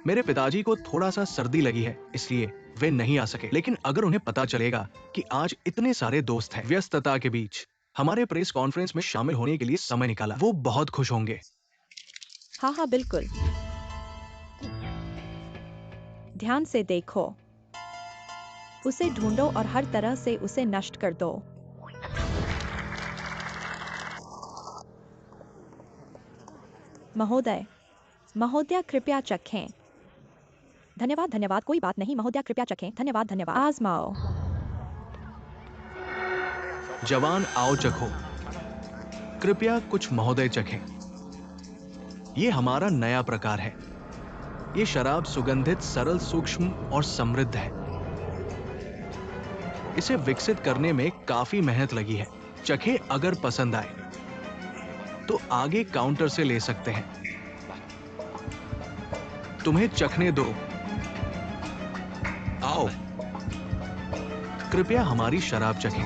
मेरे पिताजी को थोड़ा सा सर्दी लगी है, इसलिए वे नहीं आ सके। लेकिन अगर उन्हें पता चलेगा कि आज इतने सारे दोस्त हैं, व्यस्तता के बीच हमारे प्रेस कॉन्फ्रेंस में शामिल होने के लिए समय निकाला, वो बहुत खुश होंगे। हाँ हाँ बिल्कुल। ध्यान से देखो, उसे ढूंढो और हर तरह से उसे नष्ट कर दो। महोदय, महोदया कृपया चखें। धन्यवाद धन्यवाद, कोई बात नहीं महोदया, कृपया चखें। धन्यवाद धन्यवाद, आजमाओ। जवान आओ चखो। कृपया कुछ महोदय चखें। ये हमारा नया प्रकार है। ये शराब सुगंधित, सरल, सूक्ष्म और समृद्ध है। इसे विकसित करने में काफी मेहनत लगी है। चखे, अगर पसंद आए तो आगे काउंटर से ले सकते हैं। तुम्हें चखने दो। आओ, कृपया हमारी शराब चखें।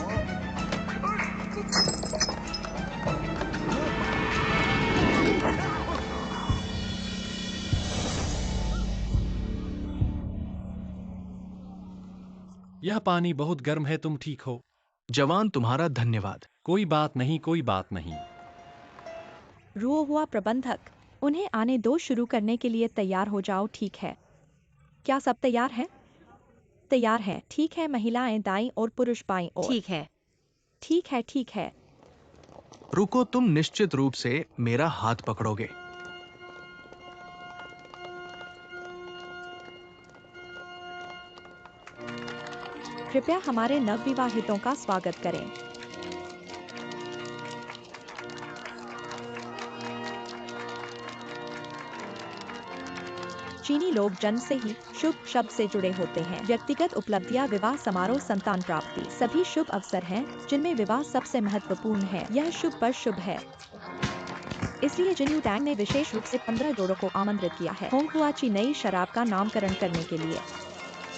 यह पानी बहुत गर्म है, तुम ठीक हो? जवान, तुम्हारा धन्यवाद। कोई बात नहीं, कोई बात नहीं। रुआ हुआ प्रबंधक, उन्हें आने दो। शुरू करने के लिए तैयार हो जाओ, ठीक है? क्या सब तैयार है? तैयार है, ठीक है। महिलाएं दाईं और पुरुष बाईं ओर। ठीक है। ठीक है ठीक है। रुको, तुम निश्चित रूप से मेरा हाथ पकड़ोगे। कृपया हमारे नवविवाहितों का स्वागत करें। चीनी लोग जन्म से ही शुभ शब्द से जुड़े होते हैं। व्यक्तिगत उपलब्धियां, विवाह समारोह, संतान प्राप्ति, सभी शुभ अवसर हैं जिनमें विवाह सबसे महत्वपूर्ण है। यह शुभ पर शुभ है। इसलिए जिन्यू टैंग ने विशेष रूप से 15 जोड़ों को आमंत्रित किया है होंग हुआ ची नई शराब का नामकरण करने के लिए।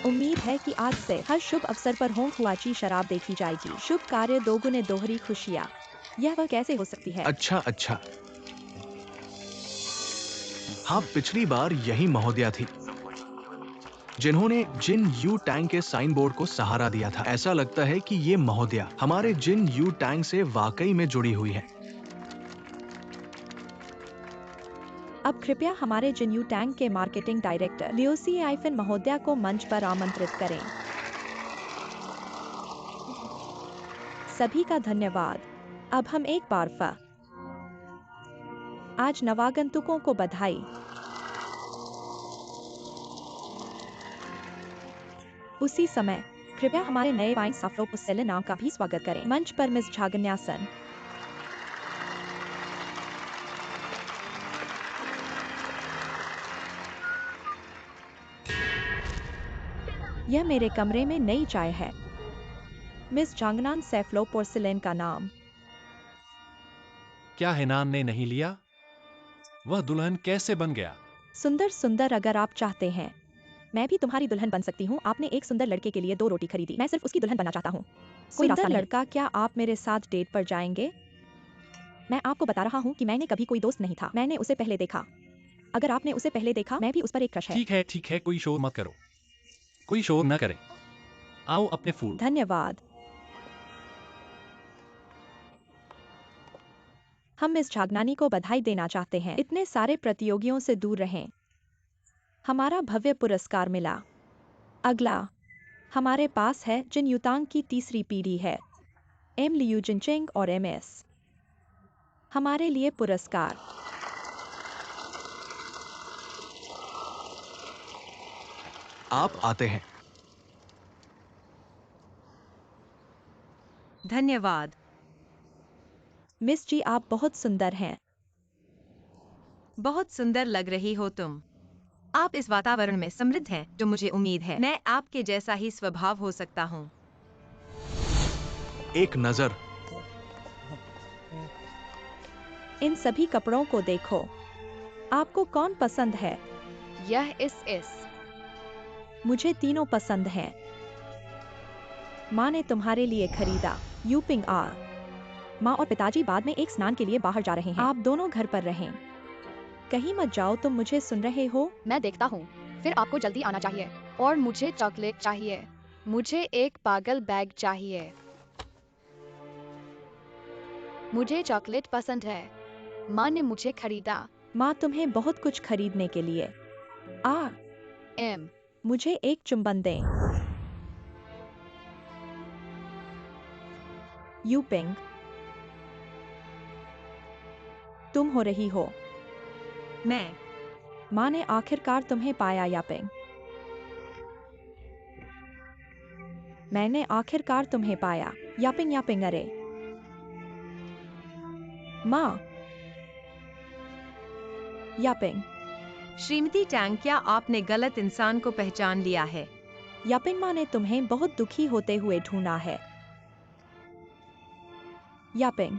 उम्मीद है कि आज से हर शुभ अवसर पर होंग हुआ ची शराब देखी जाएगी। शुभ कार्य, दोगुने दोहरी खुशियाँ। यह वह कैसे हो सकती है? अच्छा अच्छा। हाँ, पिछली बार यही महोदया थी जिन्होंने जिन यू टैंग के साइन बोर्ड को सहारा दिया था। ऐसा लगता है कि ये महोदया हमारे जिन यू टैंग से वाकई में जुड़ी हुई है। अब कृपया हमारे जिन्यू टैंग के मार्केटिंग डायरेक्टर लियोसी आइफिन महोदया को मंच पर आमंत्रित करें। सभी का धन्यवाद। अब हम एक बार आज नवागंतुकों को बधाई। उसी समय कृपया हमारे नए वाइन साफ्रोपोसेलिना का भी स्वागत करें। मंच पर मिस झागन्यासन। यह मेरे कमरे में नई चाय है। मिस झांगनान सेफ्लो पोर्सिलेन का नाम। क्या हेनान ने नहीं लिया? वह दुल्हन कैसे बन गया? सुंदर सुंदर, अगर आप चाहते हैं मैं भी तुम्हारी दुल्हन बन सकती हूँ। आपने एक सुंदर लड़के के लिए 2 रोटी खरीदी, मैं सिर्फ उसकी दुल्हन बनना चाहता हूँ। कोई रास्ता नहीं। लड़का, क्या आप मेरे साथ डेट पर जाएंगे? मैं आपको बता रहा हूँ कि मैंने कभी कोई दोस्त नहीं था। मैंने उसे पहले देखा। अगर आपने उसे पहले देखा, मैं भी उस पर एक क्रश है। ठीक है, कोई शोर मत करो। कोई शोर न करें। आओ अपने फूल। धन्यवाद। हम मिस झागनानी को बधाई देना चाहते हैं। इतने सारे प्रतियोगियों से दूर रहें। हमारा भव्य पुरस्कार मिला। अगला हमारे पास है जिन युतांग की तीसरी पीढ़ी है, एम लियू जिनचेंग और MS। हमारे लिए पुरस्कार। आप आते हैं। धन्यवाद। मिस जी, आप बहुत सुंदर हैं। बहुत सुंदर लग रही हो तुम। आप इस वातावरण में समृद्ध हैं जो मुझे उम्मीद है मैं आपके जैसा ही स्वभाव हो सकता हूँ। एक नजर। इन सभी कपड़ों को देखो। आपको कौन पसंद है? यह इस मुझे तीनों पसंद हैं। माँ ने तुम्हारे लिए खरीदा। यूपिंग आ। माँ और पिताजी बाद में एक स्नान के लिए बाहर जा रहे हैं। आप दोनों घर पर रहें। कहीं मत जाओ, तुम मुझे सुन रहे हो? मैं देखता हूँ। फिर आपको जल्दी आना चाहिए। और मुझे चॉकलेट चाहिए। मुझे एक पागल बैग चाहिए। मुझे चॉकलेट पसंद है। माँ ने मुझे खरीदा। माँ तुम्हें बहुत कुछ खरीदने के लिए। आ। एम। मुझे एक चुंबन दें। यूपिंग। तुम हो रही हो। मैं। माँ ने आखिरकार तुम्हें पाया। यापिंग। मैंने आखिरकार तुम्हें पाया। Yaping Yaping. अरे माँ। यापिंग। श्रीमती टैंग, क्या आपने गलत इंसान को पहचान लिया है? यापिंग, माँ ने तुम्हें बहुत दुखी होते हुए ढूंढा है। यापिंग।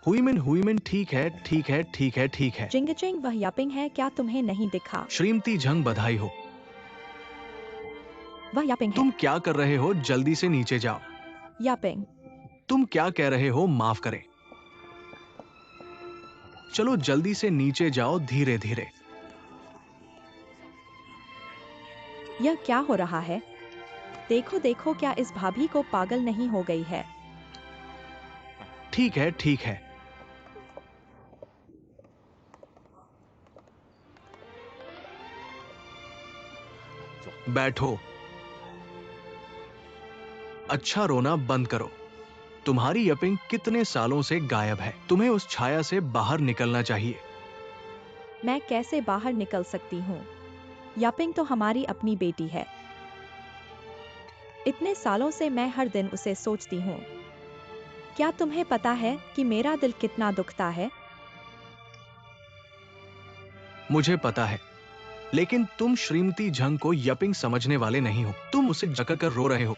हुईमिन, ठीक है, ठीक है, ठीक है, ठीक है। जिंगचिंग, वह यापिंग है, क्या तुम्हें नहीं दिखा? श्रीमती झंग, बधाई हो। वह यापिंग है। तुम क्या कर रहे हो? जल्दी से नीचे जाओ। यापिंग। तुम क्या कह रहे हो? माफ करें। चलो जल्दी से नीचे जाओ, धीरे धीरे। यह क्या हो रहा है? देखो देखो, क्या इस भाभी को पागल नहीं हो गई है? ठीक है, ठीक है। बैठो। अच्छा, रोना बंद करो। तुम्हारी यपिंग कितने सालों से गायब है। तुम्हें उस छाया से बाहर निकलना चाहिए। मैं कैसे बाहर निकल सकती हूँ? यापिंग तो हमारी अपनी बेटी है। इतने सालों से मैं हर दिन उसे सोचती हूँ। क्या तुम्हें पता है कि मेरा दिल कितना दुखता है? मुझे पता है, लेकिन तुम श्रीमती झंग को यपिंग समझने वाले नहीं हो। तुम उसे जकड़ कर रो रहे हो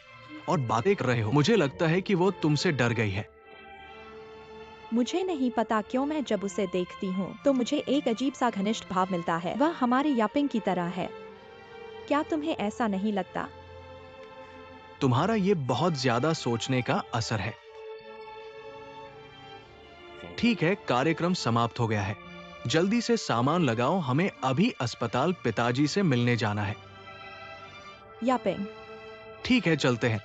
और बातें कर रहे हो। मुझे लगता है कि वो तुमसे डर गई है। मुझे नहीं पता क्यों, मैं जब उसे देखती हूँ तो मुझे एक अजीब सा घनिष्ठ भाव मिलता है। वह हमारी यापिंग की तरह है। क्या तुम्हें ऐसा नहीं लगता? तुम्हारा ये बहुत ज्यादा सोचने का असर है। ठीक है, कार्यक्रम समाप्त हो गया है। जल्दी से सामान लगाओ, हमें अभी अस्पताल पिताजी से मिलने जाना है। यापिंग। ठीक है, चलते हैं।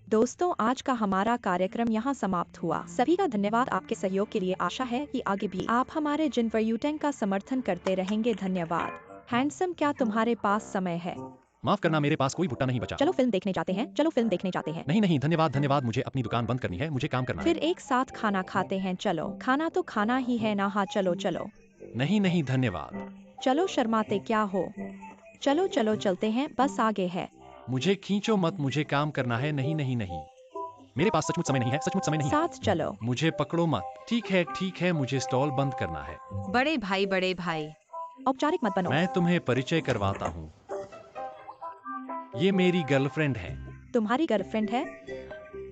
दोस्तों, आज का हमारा कार्यक्रम यहाँ समाप्त हुआ। सभी का धन्यवाद आपके सहयोग के लिए। आशा है कि आगे भी आप हमारे जिनफर यूटेंग का समर्थन करते रहेंगे। धन्यवाद। हैंडसम, क्या तुम्हारे पास समय है? माफ करना, मेरे पास कोई भुट्टा नहीं बचा। चलो फिल्म देखने जाते हैं। चलो फिल्म देखने जाते हैं। नहीं नहीं, धन्यवाद धन्यवाद, मुझे अपनी दुकान बंद करनी है, मुझे काम करना फिर है। एक साथ खाना खाते हैं। चलो, खाना तो खाना ही है ना। हाँ चलो चलो। नहीं नहीं, धन्यवाद। चलो, शर्माते क्या हो? चलो चलो चलते हैं, बस आगे है। मुझे खींचो मत, मुझे काम करना है। नहीं नहीं नहीं, मेरे पास सचमुच समय नहीं है, सचमुच समय नहीं है। साथ चलो। मुझे पकड़ो मत। ठीक है, मुझे स्टॉल बंद करना है। बड़े भाई, बड़े भाई। औपचारिक मत बनो। मैं तुम्हें परिचय करवाता हूँ। ये मेरी गर्लफ्रेंड है। तुम्हारी गर्लफ्रेंड है?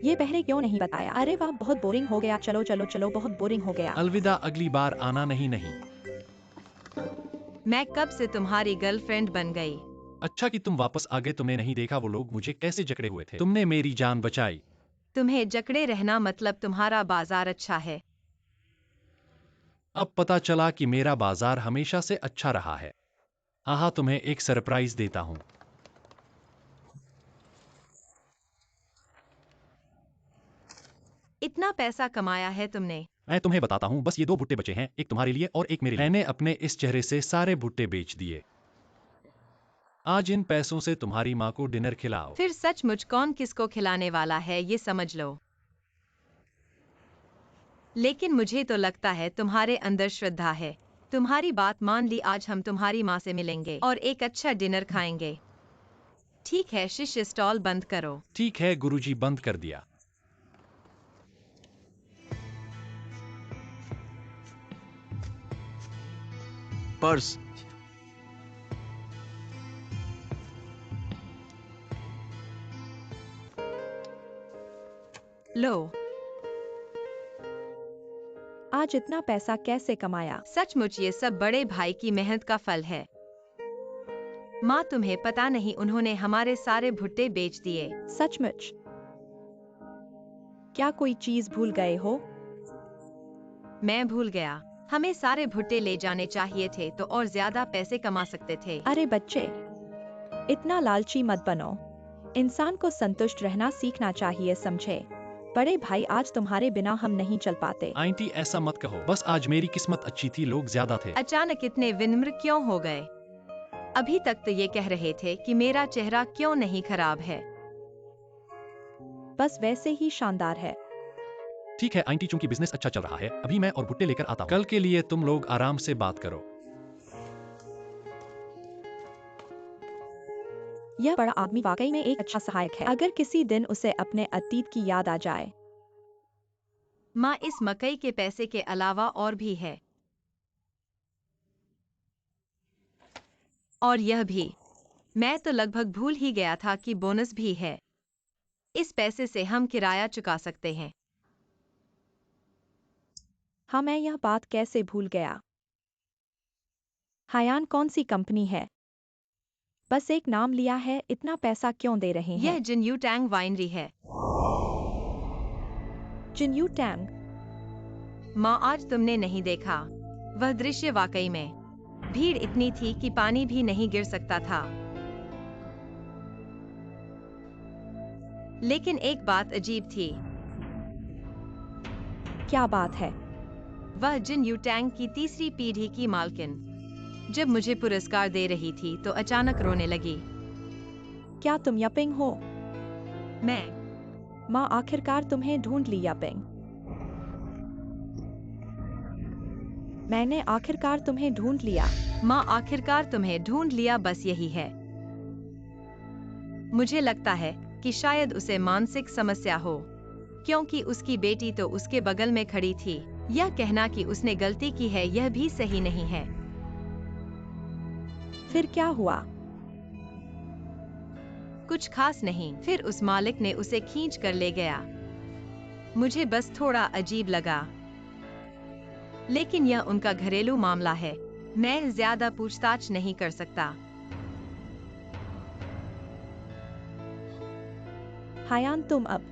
ये पहले क्यों नहीं बताया? अरे वाह, बहुत बोरिंग हो गया। चलो चलो चलो, बहुत बोरिंग हो गया। अलविदा, अगली बार आना। नहीं नहीं। मैं कब से तुम्हारी गर्लफ्रेंड बन गई? अच्छा कि तुम वापस आ गए। तुमने नहीं देखा वो लोग मुझे कैसे जकड़े हुए थे। तुमने मेरी जान बचाई। तुम्हें जकड़े रहना मतलब तुम्हारा बाजार अच्छा है। अब पता चला कि मेरा बाजार हमेशा से अच्छा रहा है। आहा, तुम्हें एक सरप्राइज देता हूँ। इतना पैसा कमाया है तुमने? मैं तुम्हें बताता हूँ, बस ये 2 भुट्टे बचे हैं, एक तुम्हारे लिए और एक मेरे लिए। मैंने अपने इस चेहरे से सारे भुट्टे बेच दिए। आज इन पैसों से तुम्हारी माँ को डिनर खिलाओ। फिर सचमुच कौन किसको खिलाने वाला है, ये समझ लो। लेकिन मुझे तो लगता है तुम्हारे अंदर श्रद्धा है। तुम्हारी बात मान ली, आज हम तुम्हारी माँ से मिलेंगे और एक अच्छा डिनर खाएंगे। ठीक है शिष्य, स्टॉल बंद करो। ठीक है गुरुजी, बंद कर दिया। पर्स। लो। आज इतना पैसा कैसे कमाया? सचमुच ये सब बड़े भाई की मेहनत का फल है। माँ तुम्हें पता नहीं, उन्होंने हमारे सारे भुट्टे बेच दिए। सचमुच? क्या कोई चीज भूल गए हो? मैं भूल गया। हमें सारे भुट्टे ले जाने चाहिए थे तो और ज्यादा पैसे कमा सकते थे। अरे बच्चे, इतना लालची मत बनो। इंसान को संतुष्ट रहना सीखना चाहिए, समझे? बड़े भाई, आज तुम्हारे बिना हम नहीं चल पाते। आंटी ऐसा मत कहो, बस आज मेरी किस्मत अच्छी थी, लोग ज्यादा थे। अचानक इतने विनम्र क्यों हो गए? अभी तक तो ये कह रहे थे कि मेरा चेहरा क्यों नहीं खराब है। बस वैसे ही शानदार है। ठीक है आंटी, चूंकि बिजनेस अच्छा चल रहा है, अभी मैं और भुट्टे लेकर आता हूँ। कल के लिए तुम लोग आराम से बात करो। यह बड़ा आदमी वाकई में एक अच्छा सहायक है, अगर किसी दिन उसे अपने अतीत की याद आ जाए। माँ, इस मकई के पैसे के अलावा और भी है। और यह भी। मैं तो लगभग भूल ही गया था कि बोनस भी है। इस पैसे से हम किराया चुका सकते हैं। हाँ, मैं यह बात कैसे भूल गया। हायान, कौन सी कंपनी है? बस एक नाम लिया है, इतना पैसा क्यों दे रहे यह हैं? जिनयू टैंग वाइनरी है। जिनयू टैंग? माँ, आज तुमने नहीं देखा वह दृश्य? वाकई में भीड़ इतनी थी कि पानी भी नहीं गिर सकता था। लेकिन एक बात अजीब थी। क्या बात है? वह जिनयू टैंग की तीसरी पीढ़ी की मालकिन जब मुझे पुरस्कार दे रही थी तो अचानक रोने लगी। क्या तुम यपिंग हो? मैं माँ, आखिरकार तुम्हें ढूंढ ली यपिंग। मैंने आखिरकार तुम्हें ढूंढ लिया। माँ, आखिरकार तुम्हें ढूंढ लिया, बस यही है। मुझे लगता है कि शायद उसे मानसिक समस्या हो, क्योंकि उसकी बेटी तो उसके बगल में खड़ी थी। यह कहना कि उसने गलती की है यह भी सही नहीं है। फिर क्या हुआ? कुछ खास नहीं। फिर उस मालिक ने उसे खींच कर ले गया। मुझे बस थोड़ा अजीब लगा। लेकिन यह उनका घरेलू मामला है, मैं ज्यादा पूछताछ नहीं कर सकता। हायान, तुम अब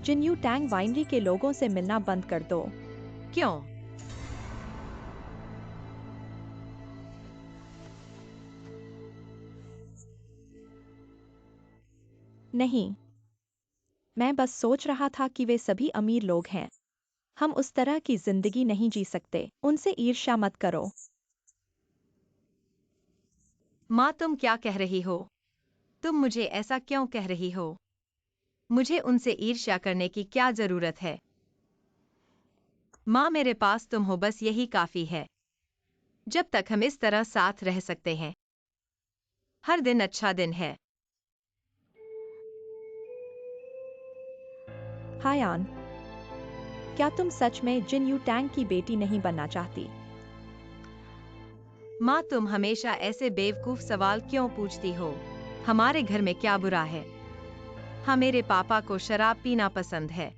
जिनयू टैंग वाइनरी के लोगों से मिलना बंद कर दो। क्यों? नहीं, मैं बस सोच रहा था कि वे सभी अमीर लोग हैं। हम उस तरह की जिंदगी नहीं जी सकते। उनसे ईर्ष्या मत करो। माँ, तुम क्या कह रही हो? तुम मुझे ऐसा क्यों कह रही हो? मुझे उनसे ईर्ष्या करने की क्या जरूरत है? माँ, मेरे पास तुम हो, बस यही काफी है। जब तक हम इस तरह साथ रह सकते हैं, हर दिन अच्छा दिन है। हायान, क्या तुम सच में जिनयू टैंग की बेटी नहीं बनना चाहती? माँ, तुम हमेशा ऐसे बेवकूफ सवाल क्यों पूछती हो? हमारे घर में क्या बुरा है? हाँ, मेरे पापा को शराब पीना पसंद है,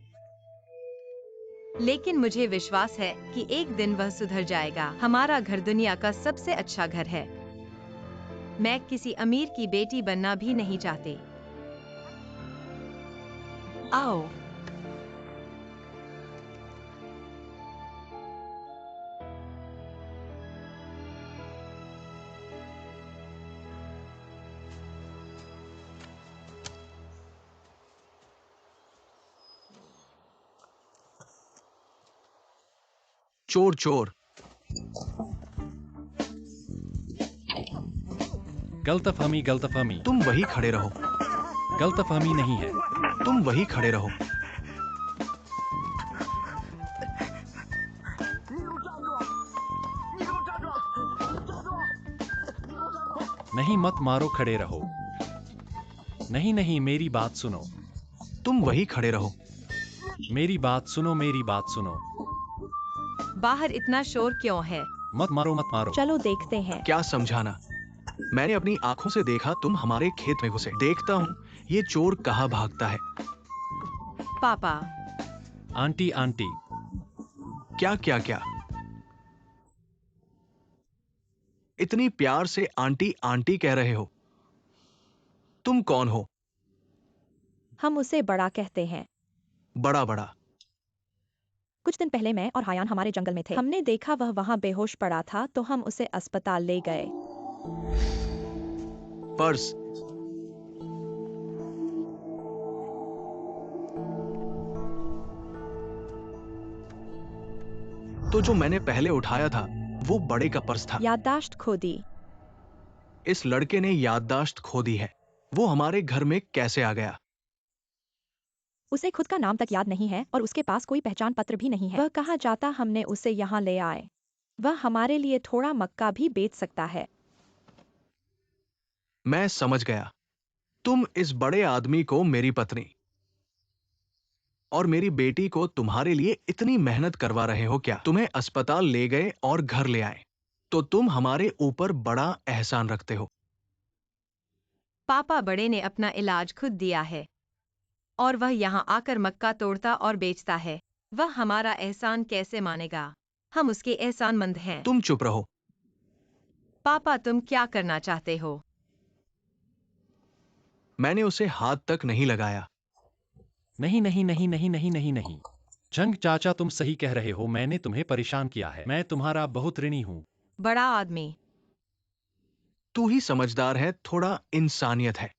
लेकिन मुझे विश्वास है कि एक दिन वह सुधर जाएगा। हमारा घर दुनिया का सबसे अच्छा घर है। मैं किसी अमीर की बेटी बनना भी नहीं चाहती। आओ। चोर चोर। गलतफहमी गलतफहमी। तुम वही खड़े रहो। गलतफहमी नहीं है। तुम वही खड़े रहो। नहीं मत मारो, खड़े रहो। नहीं नहीं, मेरी बात सुनो। तुम वही खड़े रहो। मेरी बात सुनो, मेरी बात सुनो। बाहर इतना शोर क्यों है? मत मारो मत मारो। चलो देखते हैं। क्या समझाना? मैंने अपनी आंखों से देखा, तुम हमारे खेत में घुसे। देखता हूँ ये चोर कहाँ भागता है। पापा। Aunty aunty. क्या क्या क्या? इतनी प्यार से आंटी आंटी कह रहे हो? तुम कौन हो? हम उसे बड़ा कहते हैं। बड़ा बड़ा। कुछ दिन पहले मैं और हायान हमारे जंगल में थे। हमने देखा वह वहां बेहोश पड़ा था, तो हम उसे अस्पताल ले गए। पर्स। तो जो मैंने पहले उठाया था वो बड़े का पर्स था। याददाश्त खो दी। इस लड़के ने याददाश्त खो दी है। वो हमारे घर में कैसे आ गया? उसे खुद का नाम तक याद नहीं है और उसके पास कोई पहचान पत्र भी नहीं है। वह कहाँ जाता, हमने उसे यहाँ ले आए। वह हमारे लिए थोड़ा मक्का भी बेच सकता है। मैं समझ गया। तुम इस बड़े आदमी को मेरी पत्नी और मेरी बेटी को तुम्हारे लिए इतनी मेहनत करवा रहे हो क्या? तुम्हें अस्पताल ले गए और घर ले आए, तो तुम हमारे ऊपर बड़ा एहसान रखते हो। पापा बड़े ने अपना इलाज खुद दिया है और वह यहाँ आकर मक्का तोड़ता और बेचता है। वह हमारा एहसान कैसे मानेगा? हम उसके एहसानमंद हैं। तुम चुप रहो। पापा, तुम क्या करना चाहते हो? मैंने उसे हाथ तक नहीं लगाया। नहीं नहीं नहीं नहीं नहीं नहीं नहीं। जंग चाचा, तुम सही कह रहे हो। मैंने तुम्हें परेशान किया है। मैं तुम्हारा बहुत ऋणी हूँ। बड़ा आदमी। तू ही समझदार है, थोड़ा इंसानियत है।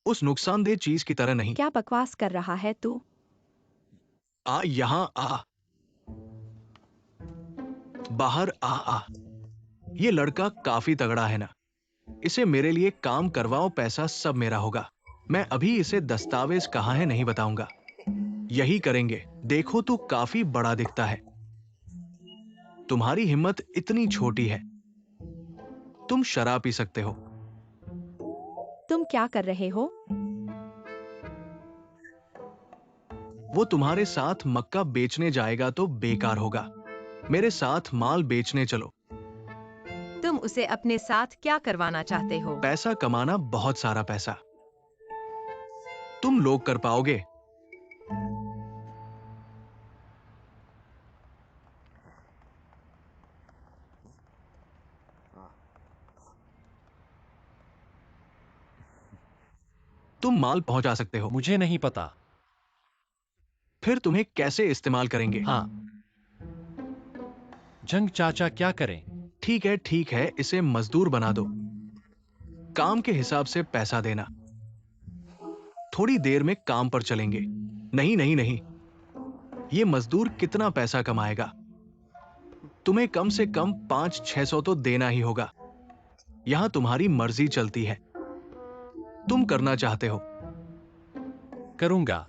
उस नुकसानदेह चीज की तरह नहीं। क्या बकवास कर रहा है तू? आ यहां आ। बाहर आ आ। ये लड़का काफी तगड़ा है ना? इसे मेरे लिए काम करवाओ, पैसा सब मेरा होगा। मैं अभी इसे दस्तावेज कहाँ है नहीं बताऊंगा। यही करेंगे। देखो, तू काफी बड़ा दिखता है। तुम्हारी हिम्मत इतनी छोटी है। तुम शराब पी सकते हो। तुम क्या कर रहे हो? वो तुम्हारे साथ मक्का बेचने जाएगा तो बेकार होगा। मेरे साथ माल बेचने चलो। तुम उसे अपने साथ क्या करवाना चाहते हो? पैसा कमाना, बहुत सारा पैसा। तुम लोग कर पाओगे? तुम माल पहुंचा सकते हो। मुझे नहीं पता। फिर तुम्हें कैसे इस्तेमाल करेंगे? हाँ। जंग चाचा, क्या करें? ठीक है, इसे मजदूर बना दो। काम के हिसाब से पैसा देना। थोड़ी देर में काम पर चलेंगे। नहीं नहीं नहीं, ये मजदूर कितना पैसा कमाएगा? तुम्हें कम से कम 500-600 तो देना ही होगा। यहां तुम्हारी मर्जी चलती है। तुम करना चाहते हो? करूंगा।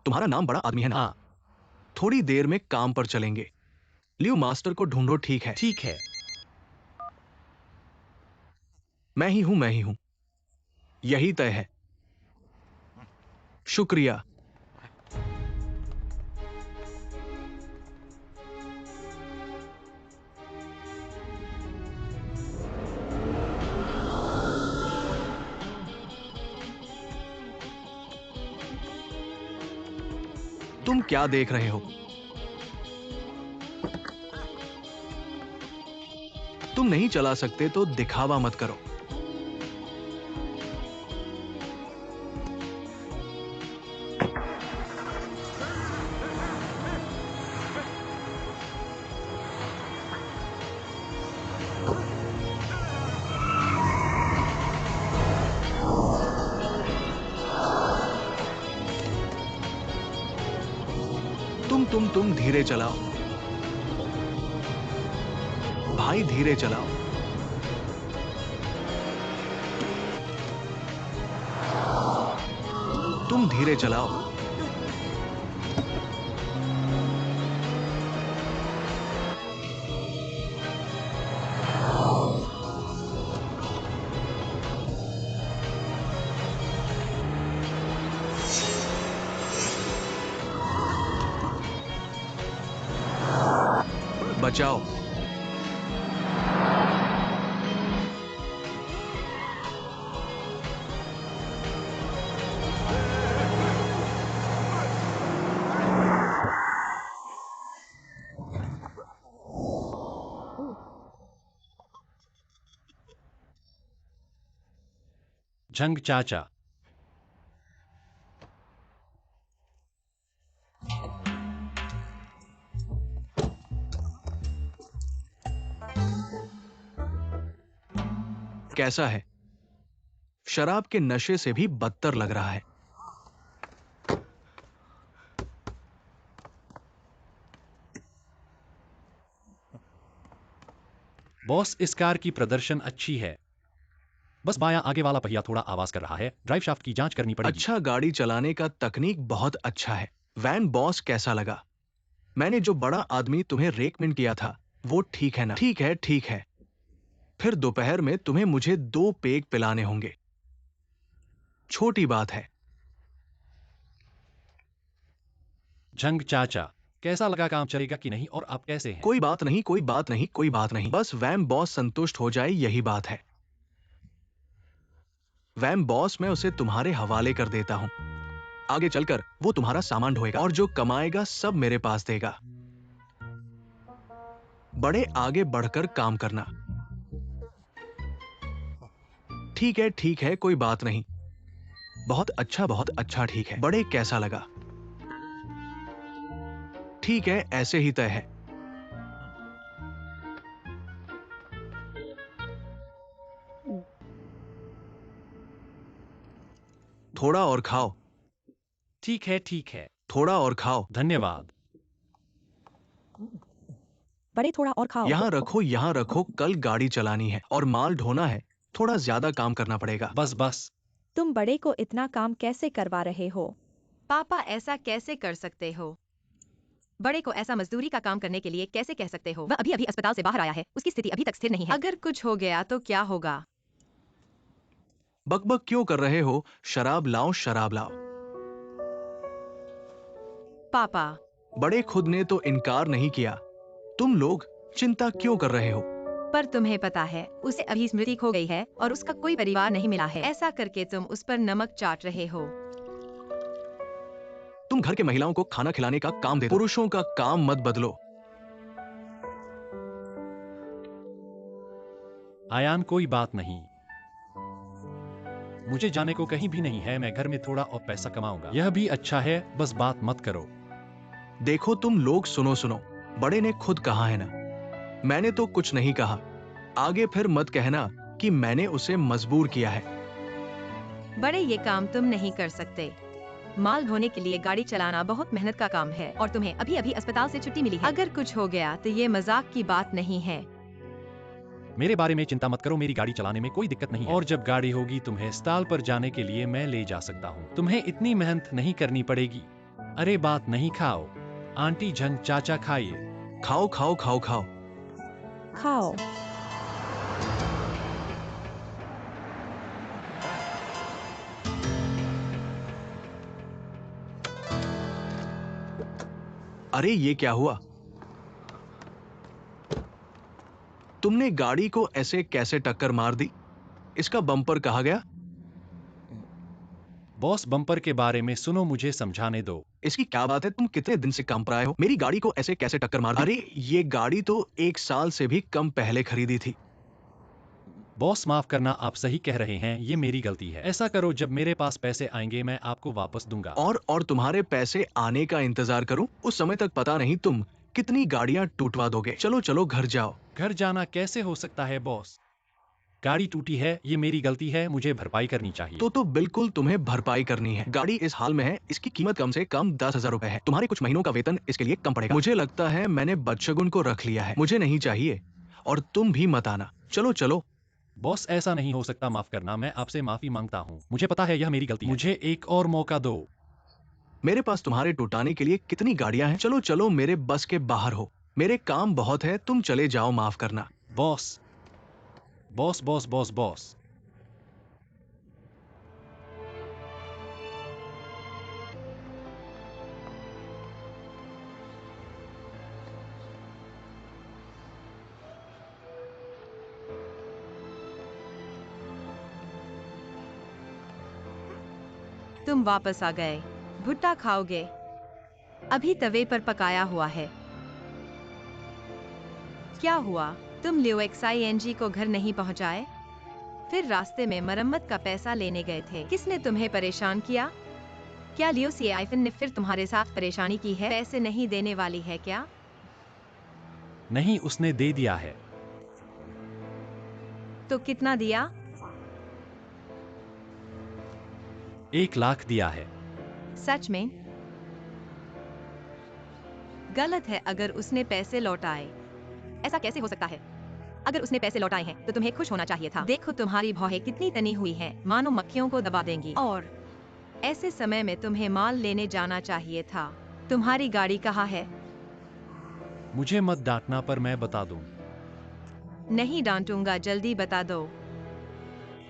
तुम्हारा नाम बड़ा आदमी है ना? हाँ। थोड़ी देर में काम पर चलेंगे। लियो मास्टर को ढूंढो। ठीक है। ठीक है। मैं ही हूं। यही तय है। शुक्रिया। तुम क्या देख रहे हो? तुम नहीं चला सकते तो दिखावा मत करो। तुम धीरे चलाओ भाई, धीरे चलाओ। तुम धीरे चलाओ। बचाओ। झंग चाचा। कैसा है? शराब के नशे से भी बदतर लग रहा है। बॉस, इस कार की प्रदर्शन अच्छी है, बस बायां आगे वाला पहिया थोड़ा आवाज कर रहा है। ड्राइव शाफ्ट की जांच करनी पड़ेगी। अच्छा, गाड़ी चलाने का तकनीक बहुत अच्छा है। वैन बॉस कैसा लगा? मैंने जो बड़ा आदमी तुम्हें रेकमेंड किया था वो ठीक है ना? ठीक है, ठीक है। फिर दोपहर में तुम्हें मुझे 2 पेग पिलाने होंगे। छोटी बात है। झंग चाचा, कैसा लगा? काम चलेगा कि नहीं? और आप कैसे हैं? कोई बात नहीं, कोई बात नहीं, कोई बात नहीं। बस वैन बॉस संतुष्ट हो जाए, यही बात है। वैन बॉस, मैं उसे तुम्हारे हवाले कर देता हूं। आगे चलकर वो तुम्हारा सामान ढोएगा और जो कमाएगा सब मेरे पास देगा। बड़े आगे बढ़कर काम करना। ठीक है, कोई बात नहीं। बहुत अच्छा, ठीक है। बड़े, कैसा लगा? ठीक है, ऐसे ही तय है। थोड़ा और खाओ। ठीक है, ठीक है। थोड़ा और खाओ। धन्यवाद। बड़े, थोड़ा और खाओ। यहाँ रखो, कल गाड़ी चलानी है और माल ढोना है। थोड़ा ज्यादा काम करना पड़ेगा। बस बस। तुम बड़े को इतना काम कैसे करवा रहे हो? पापा, ऐसा कैसे कर सकते हो? बड़े को ऐसा मजदूरी का काम करने के लिए कैसे कह सकते हो? वह अभी अभी अस्पताल से बाहर आया है, उसकी स्थिति अभी तक स्थिर नहीं है। अगर कुछ हो गया तो क्या होगा? बकबक क्यों कर रहे हो? शराब लाओ, शराब लाओ। पापा, बड़े खुद ने तो इनकार नहीं किया। तुम लोग चिंता क्यों कर रहे हो? पर तुम्हें पता है उसे अभी स्मृति खो गई है और उसका कोई परिवार नहीं मिला है। ऐसा करके तुम उस पर नमक चाट रहे हो। तुम घर के महिलाओं को खाना खिलाने का काम दे दो। पुरुषों का काम मत बदलो। आयान, कोई बात नहीं, मुझे जाने को कहीं भी नहीं है। मैं घर में थोड़ा और पैसा कमाऊंगा। यह भी अच्छा है, बस बात मत करो। देखो तुम लोग, सुनो। बड़े ने खुद कहा है ना, मैंने तो कुछ नहीं कहा। आगे फिर मत कहना कि मैंने उसे मजबूर किया है। बड़े, ये काम तुम नहीं कर सकते। माल ढोने के लिए गाड़ी चलाना बहुत मेहनत का काम है और तुम्हें अभी अभी अस्पताल से छुट्टी मिली है। अगर कुछ हो गया तो ये मजाक की बात नहीं है। मेरे बारे में चिंता मत करो, मेरी गाड़ी चलाने में कोई दिक्कत नहीं है। और जब गाड़ी होगी तुम्हें अस्पताल पर जाने के लिए मैं ले जा सकता हूँ। तुम्हें इतनी मेहनत नहीं करनी पड़ेगी। अरे बात नहीं, खाओ। आंटी झंग चाचा, खाइए। खाओ खाओ खाओ खाओ। खाओ। अरे ये क्या हुआ? तुमने गाड़ी को ऐसे कैसे टक्कर मार दी? इसका बम्पर कहाँ गया? बॉस, बम्पर के बारे में सुनो, मुझे समझाने दो। इसकी क्या बात है? तुम कितने दिन से काम पर आए हो? मेरी गाड़ी को ऐसे कैसे टक्कर मार दी? अरे ये गाड़ी तो 1 साल से भी कम पहले खरीदी थी। बॉस, माफ करना, आप सही कह रहे हैं, ये मेरी गलती है। ऐसा करो, जब मेरे पास पैसे आएंगे मैं आपको वापस दूंगा। और तुम्हारे पैसे आने का इंतजार करूं? उस समय तक पता नहीं तुम कितनी गाड़ियां टूटवा दोगे। चलो घर जाओ। घर जाना कैसे हो सकता है बॉस? गाड़ी टूटी है, ये मेरी गलती है, मुझे भरपाई करनी चाहिए। तो बिल्कुल तुम्हें भरपाई करनी है। गाड़ी इस हाल में है, इसकी कीमत कम से कम 10,000 रुपए है। तुम्हारे कुछ महीनों का वेतन इसके लिए कम पड़ेगा। मुझे लगता है मैंने बदशगुन को रख लिया है। मुझे नहीं चाहिए और तुम भी मत आना। चलो। बॉस, ऐसा नहीं हो सकता, माफ करना, मैं आपसे माफी मांगता हूँ। मुझे पता है यह मेरी गलती है। मुझे एक और मौका दो। मेरे पास तुम्हारे टुटाने के लिए कितनी गाड़ियां हैं। चलो, मेरे बस के बाहर हो। मेरे काम बहुत है, तुम चले जाओ, माफ करना। Boss boss boss boss boss तुम वापस आ गए। भुट्टा खाओगे? अभी तवे पर पकाया हुआ है। क्या हुआ? तुम लियो XING को घर नहीं पहुंचाए? फिर रास्ते में मरम्मत का पैसा लेने गए थे। किसने तुम्हें परेशान किया? क्या लियोसी आइफन ने फिर तुम्हारे साथ परेशानी की है? पैसे नहीं देने वाली है क्या? नहीं, उसने दे दिया है। तो कितना दिया? 1 लाख दिया है। सच में? गलत है अगर उसने पैसे लौटाए। ऐसा कैसे हो सकता है? अगर उसने पैसे लौटाए हैं तो तुम्हें खुश होना चाहिए था। देखो तुम्हारी भौहें कितनी तनी हुई हैं, मानो मक्खियों को दबा देंगी। और ऐसे समय में तुम्हें माल लेने जाना चाहिए था। तुम्हारी गाड़ी कहाँ है? मुझे मत डांटना, पर मैं बता दूं। नहीं डांटूंगा, जल्दी बता दो।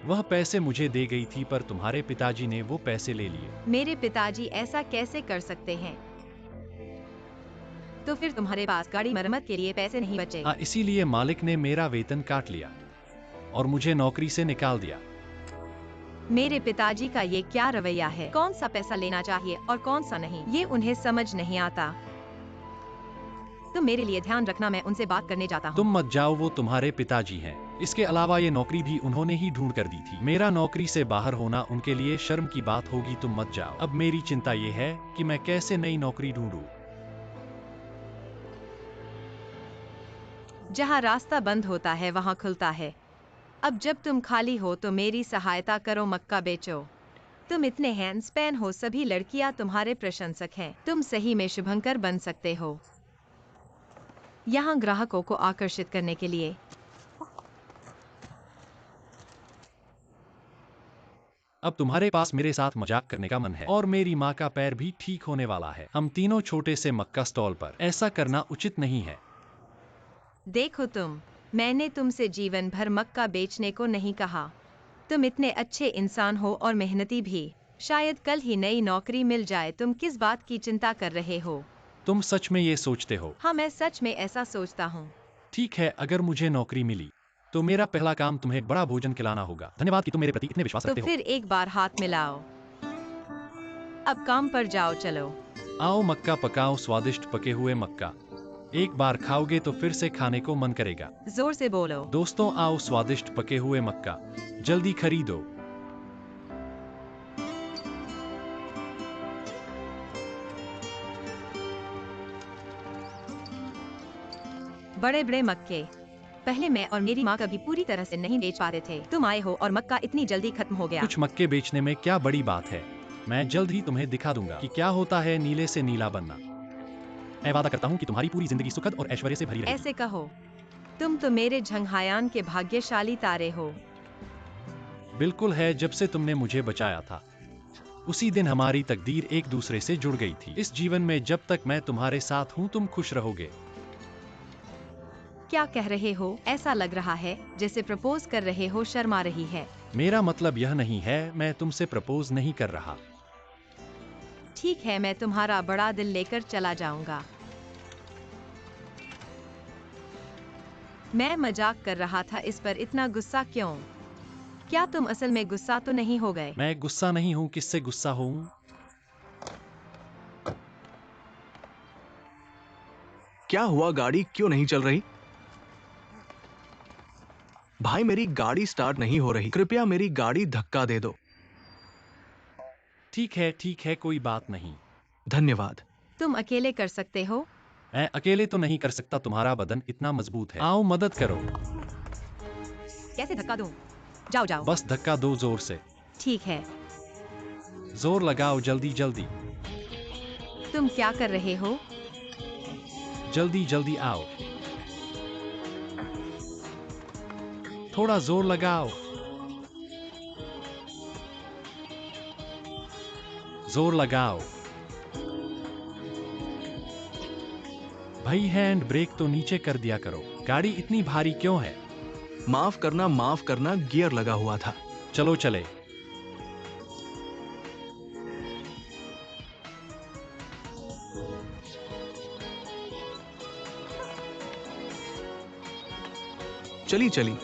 वह पैसे मुझे दे गई थी, पर तुम्हारे पिताजी ने वो पैसे ले लिए। मेरे पिताजी ऐसा कैसे कर सकते हैं? तो फिर तुम्हारे पास गाड़ी मरम्मत के लिए पैसे नहीं बचे। हाँ, इसीलिए मालिक ने मेरा वेतन काट लिया और मुझे नौकरी से निकाल दिया। मेरे पिताजी का ये क्या रवैया है? कौन सा पैसा लेना चाहिए और कौन सा नहीं, ये उन्हें समझ नहीं आता। तुम मेरे लिए ध्यान रखना, मैं उनसे बात करने जाता हूँ। तुम मत जाओ, वो तुम्हारे पिताजी हैं। इसके अलावा ये नौकरी भी उन्होंने ही ढूंढ कर दी थी। मेरा नौकरी से बाहर होना उनके लिए शर्म की बात होगी। तुम मत जाओ। अब मेरी चिंता ये है कि मैं कैसे नई नौकरी ढूंढूं। जहाँ रास्ता बंद होता है वहाँ खुलता है। अब जब तुम खाली हो तो मेरी सहायता करो, मक्का बेचो। तुम इतने हैंड्सपैन हो, सभी लड़कियाँ तुम्हारे प्रशंसक हैं। तुम सही में शुभंकर बन सकते हो यहाँ ग्राहकों को आकर्षित करने के लिए। अब तुम्हारे पास मेरे साथ मजाक करने का मन है और मेरी माँ का पैर भी ठीक होने वाला है। हम तीनों छोटे से मक्का स्टॉल पर। ऐसा करना उचित नहीं है। देखो मैंने तुमसे जीवन भर मक्का बेचने को नहीं कहा। तुम इतने अच्छे इंसान हो और मेहनती भी। शायद कल ही नई नौकरी मिल जाए। तुम किस बात की चिंता कर रहे हो? तुम सच में ये सोचते हो? हाँ, मैं सच में ऐसा सोचता हूँ। ठीक है, अगर मुझे नौकरी मिली तो मेरा पहला काम तुम्हें बड़ा भोजन खिलाना होगा। धन्यवाद कि तुम मेरे प्रति इतने विश्वास तो रखते हो। फिर एक बार हाथ मिलाओ। अब काम पर जाओ, चलो। आओ मक्का पकाओ, स्वादिष्ट पके हुए मक्का। एक बार खाओगे तो फिर से खाने को मन करेगा। जोर से बोलो। दोस्तों आओ, स्वादिष्ट पके हुए मक्का जल्दी खरीदो। बड़े बड़े मक्के। पहले मैं और मेरी माँ कभी पूरी तरह से नहीं बेच पाते थे। तुम आए हो और मक्का इतनी जल्दी खत्म हो गया। कुछ मक्के बेचने में क्या बड़ी बात है। मैं जल्द ही तुम्हें दिखा दूंगा कि क्या होता है नीले से नीला बनना। मैं वादा करता हूँ कि तुम्हारी पूरी जिंदगी सुखद और ऐश्वर्य से भरी रहेगी। ऐसे कहो। तुम तो मेरे झंघायान के भाग्यशाली तारे हो। बिल्कुल है, जब से तुमने मुझे बचाया था उसी दिन हमारी तकदीर एक दूसरे से जुड़ गई थी। इस जीवन में जब तक मैं तुम्हारे साथ हूँ तुम खुश रहोगे। क्या कह रहे हो? ऐसा लग रहा है जैसे प्रपोज कर रहे हो। शर्मा रही है। मेरा मतलब यह नहीं है, मैं तुमसे प्रपोज नहीं कर रहा। ठीक है, मैं तुम्हारा बड़ा दिल लेकर चला जाऊंगा। मैं मजाक कर रहा था, इस पर इतना गुस्सा क्यों? क्या तुम असल में गुस्सा तो नहीं हो गए? मैं गुस्सा नहीं हूँ, किससे गुस्सा हूँ? क्या हुआ, गाड़ी क्यों नहीं चल रही? भाई मेरी गाड़ी स्टार्ट नहीं हो रही, कृपया मेरी गाड़ी धक्का दे दो। ठीक है, कोई बात नहीं। धन्यवाद। तुम अकेले कर सकते हो? मैं अकेले तो नहीं कर सकता, तुम्हारा बदन इतना मजबूत है। आओ मदद करो। कैसे धक्का दूं? जाओ जाओ। बस धक्का दो जोर से। ठीक है। जोर लगाओ, जल्दी जल्दी। तुम क्या कर रहे हो? जल्दी जल्दी आओ। थोड़ा जोर लगाओ। जोर लगाओ। भाई हैंड ब्रेक तो नीचे कर दिया करो। गाड़ी इतनी भारी क्यों है? माफ करना, गियर लगा हुआ था। चलो चले। चली चली।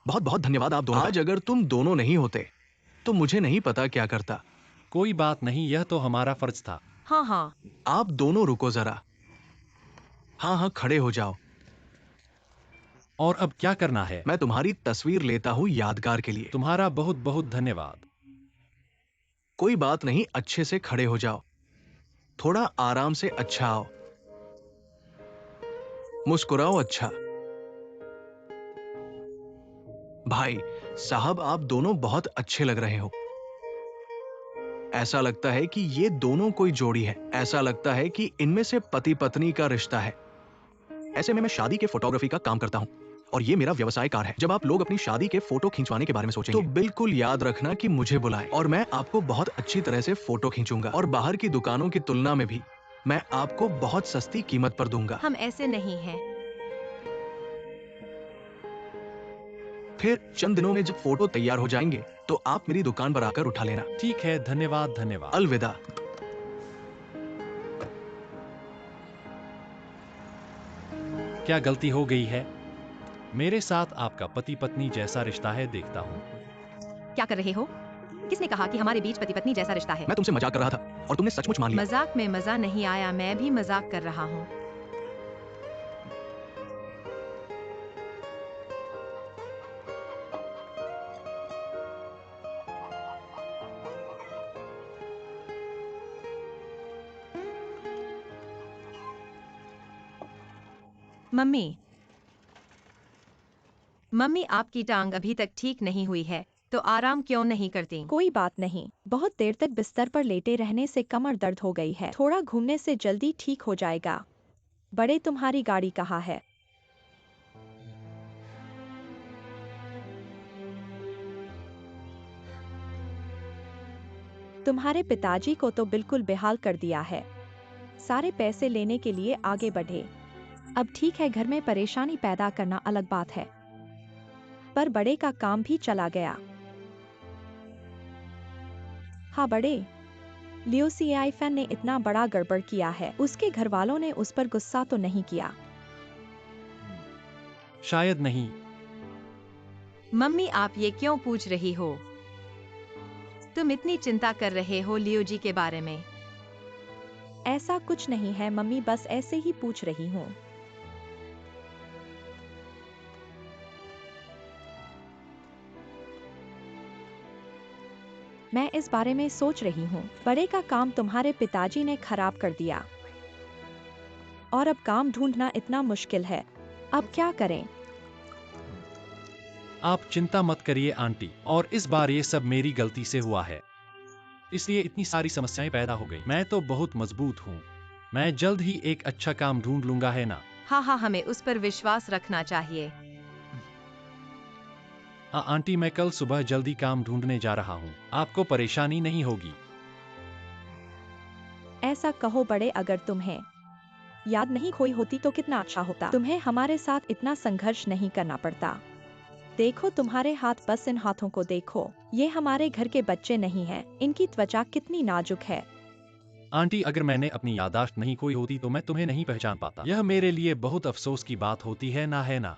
बहुत बहुत धन्यवाद आप दोनों। आज अगर तुम दोनों नहीं होते तो मुझे नहीं पता क्या करता। कोई बात नहीं, यह तो हमारा फर्ज था। हाँ हाँ। आप दोनों रुको जरा। हाँ हाँ, खड़े हो जाओ। और अब क्या करना है? मैं तुम्हारी तस्वीर लेता हूँ यादगार के लिए। तुम्हारा बहुत बहुत धन्यवाद। कोई बात नहीं, अच्छे से खड़े हो जाओ। थोड़ा आराम से, अच्छा आओ। मुस्कुराओ, अच्छा। भाई साहब, आप दोनों बहुत अच्छे लग रहे हो। ऐसा लगता है कि ये दोनों कोई जोड़ी है। ऐसा लगता है कि इनमें से पति पत्नी का रिश्ता है। ऐसे में मैं शादी के फोटोग्राफी का काम करता हूँ और ये मेरा व्यवसाय कार है। जब आप लोग अपनी शादी के फोटो खिंचवाने के बारे में सोचेंगे तो बिल्कुल याद रखना कि मुझे बुलाएं और मैं आपको बहुत अच्छी तरह से फोटो खींचूंगा और बाहर की दुकानों की तुलना में भी मैं आपको बहुत सस्ती कीमत पर दूंगा। हम ऐसे नहीं हैं। फिर चंद दिनों में जब फोटो तैयार हो जाएंगे तो आप मेरी दुकान पर आकर उठा लेना। ठीक है, धन्यवाद धन्यवाद। अलविदा। क्या गलती हो गई है? मेरे साथ आपका पति पत्नी जैसा रिश्ता है, देखता हूँ। क्या कर रहे हो? किसने कहा कि हमारे बीच पति पत्नी जैसा रिश्ता है? मैं तुमसे मजाक कर रहा था और तुमने सचमुच मान लिया। मजाक में मजा नहीं आया, मैं भी मजाक कर रहा हूँ। मम्मी, मम्मी आपकी टांग अभी तक ठीक नहीं हुई है, तो आराम क्यों नहीं करती? कोई बात नहीं, बहुत देर तक बिस्तर पर लेटे रहने से कमर दर्द हो गई है। थोड़ा घूमने से जल्दी ठीक हो जाएगा। बड़े, तुम्हारी गाड़ी कहाँ है? तुम्हारे पिताजी को तो बिल्कुल बेहाल कर दिया है। सारे पैसे लेने के लिए आगे बढ़े। अब ठीक है, घर में परेशानी पैदा करना अलग बात है, पर बड़े का काम भी चला गया। हाँ बड़े, लियो सीआई फैन ने इतना बड़ा गड़बड़ किया है। उसके घर वालों ने उस पर गुस्सा तो नहीं किया? शायद नहीं। मम्मी, आप ये क्यों पूछ रही हो? तुम इतनी चिंता कर रहे हो लियो जी के बारे में? ऐसा कुछ नहीं है मम्मी, बस ऐसे ही पूछ रही हूँ। मैं इस बारे में सोच रही हूँ। बड़े का काम तुम्हारे पिताजी ने खराब कर दिया और अब काम ढूंढना इतना मुश्किल है। अब क्या करें? आप चिंता मत करिए आंटी, और इस बार ये सब मेरी गलती से हुआ है, इसलिए इतनी सारी समस्याएं पैदा हो गई। मैं तो बहुत मजबूत हूँ। मैं जल्द ही एक अच्छा काम ढूंढ लूंगा, है ना? हाँ हाँ, हमें उस पर विश्वास रखना चाहिए। हाँ आंटी, मैं कल सुबह जल्दी काम ढूंढने जा रहा हूँ। आपको परेशानी नहीं होगी। ऐसा कहो बड़े, अगर तुम्हें याद नहीं खोई होती तो कितना अच्छा होता। तुम्हें हमारे साथ इतना संघर्ष नहीं करना पड़ता। देखो तुम्हारे हाथ, बस इन हाथों को देखो। ये हमारे घर के बच्चे नहीं हैं। इनकी त्वचा कितनी नाजुक है। आंटी, अगर मैंने अपनी याददाश्त नहीं खोई होती तो मैं तुम्हें नहीं पहचान पाता। यह मेरे लिए बहुत अफसोस की बात होती है ना, है ना?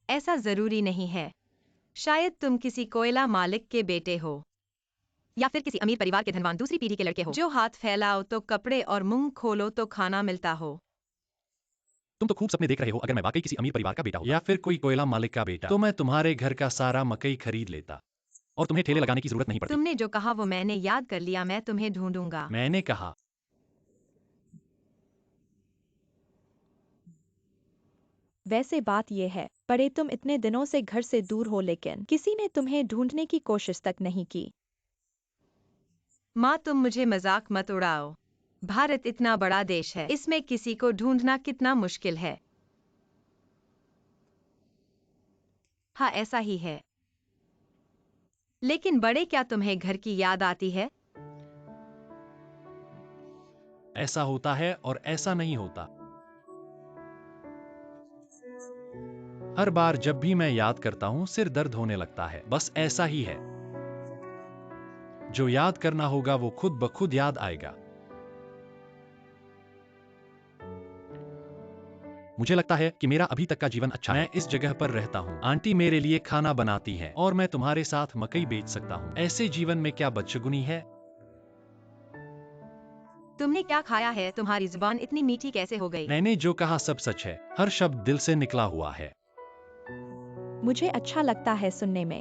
ऐसा जरूरी नहीं है। शायद तुम किसी कोयला मालिक के बेटे हो, या फिर किसी अमीर परिवार के धनवान दूसरी पीढ़ी के लड़के हो। जो हाथ फैलाओ तो कपड़े और मुंह खोलो तो खाना मिलता हो। तुम तो खूब सपने देख रहे हो। अगर मैं वाकई किसी अमीर परिवार का बेटा होता या फिर कोई कोयला मालिक का बेटा, तो मैं तुम्हारे घर का सारा मकई खरीद लेता और तुम्हें ठेले लगाने की जरूरत नहीं पड़ती। तुमने जो कहा वो मैंने याद कर लिया, मैं तुम्हें ढूंढूंगा। मैंने कहा। वैसे बात ये है बड़े, तुम इतने दिनों से घर से दूर हो लेकिन किसी ने तुम्हें ढूंढने की कोशिश तक नहीं की। माँ, तुम मुझे मजाक मत उड़ाओ। भारत इतना बड़ा देश है, इसमें किसी को ढूंढना कितना मुश्किल है। हाँ ऐसा ही है। लेकिन बड़े, क्या तुम्हें घर की याद आती है? ऐसा होता है और ऐसा नहीं होता। हर बार जब भी मैं याद करता हूँ सिर दर्द होने लगता है। बस ऐसा ही है। जो याद करना होगा वो खुद ब खुद याद आएगा। मुझे लगता है कि मेरा अभी तक का जीवन अच्छा है। मैं इस जगह पर रहता हूँ। आंटी मेरे लिए खाना बनाती है और मैं तुम्हारे साथ मकई बेच सकता हूँ। ऐसे जीवन में क्या बदशगुनी है? तुमने क्या खाया है? तुम्हारी जुबान इतनी मीठी कैसे हो गई? मैंने जो कहा सब सच है। हर शब्द दिल से निकला हुआ है। मुझे अच्छा लगता है सुनने में।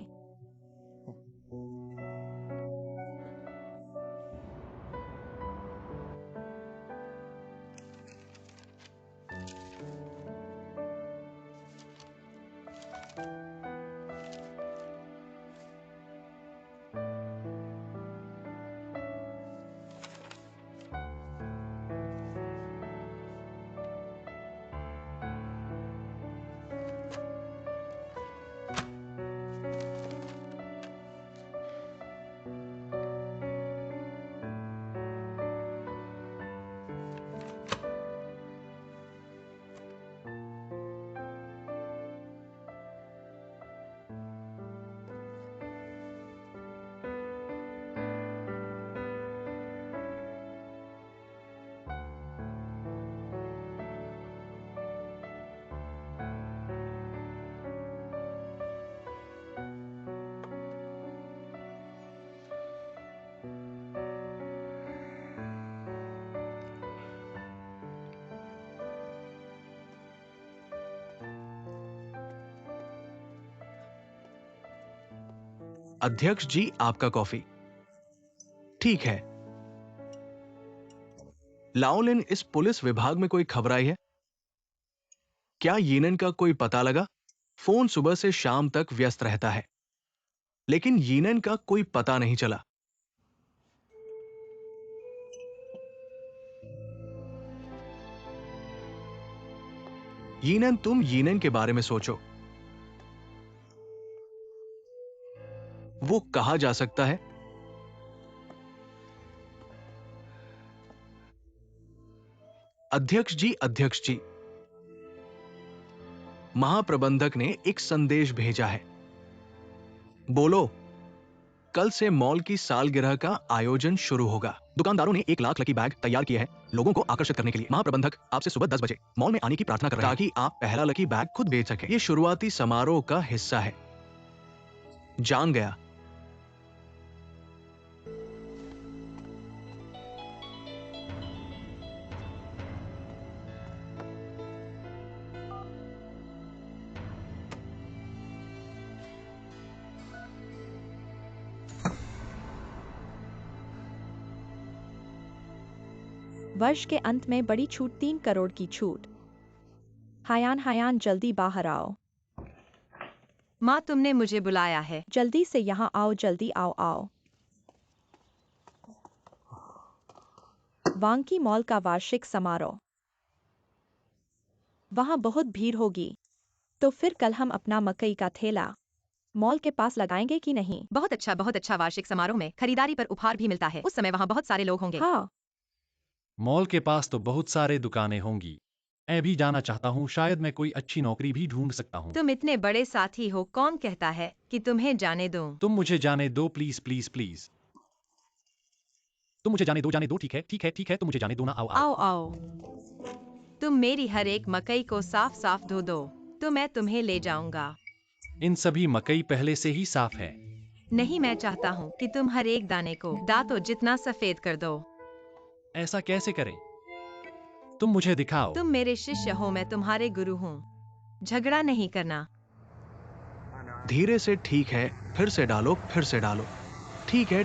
अध्यक्ष जी, आपका कॉफी। ठीक है। लाओलिन, इस पुलिस विभाग में कोई खबर आई है? क्या यीनन का कोई पता लगा? फोन सुबह से शाम तक व्यस्त रहता है, लेकिन यीनन का कोई पता नहीं चला। यीनन, तुम यीनन के बारे में सोचो। वो कहा जा सकता है? अध्यक्ष जी, महाप्रबंधक ने एक संदेश भेजा है। बोलो। कल से मॉल की सालगिरह का आयोजन शुरू होगा। दुकानदारों ने 1 लाख लकी बैग तैयार किए हैं लोगों को आकर्षित करने के लिए। महाप्रबंधक आपसे सुबह 10 बजे मॉल में आने की प्रार्थना कर रहे हैं ताकि आप पहला लकी बैग खुद बेच सकें। ये शुरुआती समारोह का हिस्सा है। जान गया। वर्ष के अंत में बड़ी छूट, 3 करोड़ की छूट। हायान जल्दी बाहर आओ। माँ, तुमने मुझे बुलाया है। जल्दी से यहाँ आओ, जल्दी आओ। वांकी मॉल का वार्षिक समारोह। वहाँ बहुत भीड़ होगी। तो फिर कल हम अपना मकई का ठेला मॉल के पास लगाएंगे कि नहीं? बहुत अच्छा। वार्षिक समारोह में खरीदारी पर उपहार भी मिलता है। उस समय वहाँ बहुत सारे लोग होंगे। हाँ, मॉल के पास तो बहुत सारे दुकानें होंगी। मैं भी जाना चाहता हूँ। शायद मैं कोई अच्छी नौकरी भी ढूंढ सकता हूँ। तुम इतने बड़े साथी हो, कौन कहता है कि तुम्हें जाने दूं? तुम मुझे जाने दो, प्लीज प्लीज प्लीज। तुम मुझे जाने दो। ठीक है, तुम मुझे जाने दो ना। आओ। आओ। तुम मेरी हर एक मकई को साफ साफ धो दो, तो मैं तुम्हें ले जाऊंगा। इन सभी मकई पहले से ही साफ है। नहीं, मैं चाहता हूँ कि तुम हर एक दाने को दांतों जितना सफेद कर दो। ऐसा कैसे करें? तुम मुझे दिखाओ। तुम मेरे शिष्य हो, मैं तुम्हारे गुरु हूँ। झगड़ा नहीं करना। धीरे से। ठीक है, फिर से डालो, फिर से डालो। ठीक है।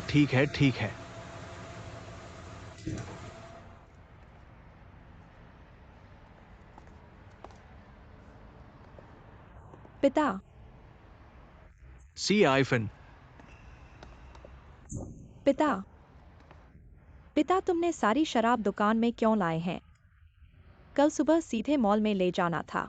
पिता। सी आईफन। पिता, तुमने सारी शराब दुकान में क्यों लाए हैं? कल सुबह सीधे मॉल में ले जाना था।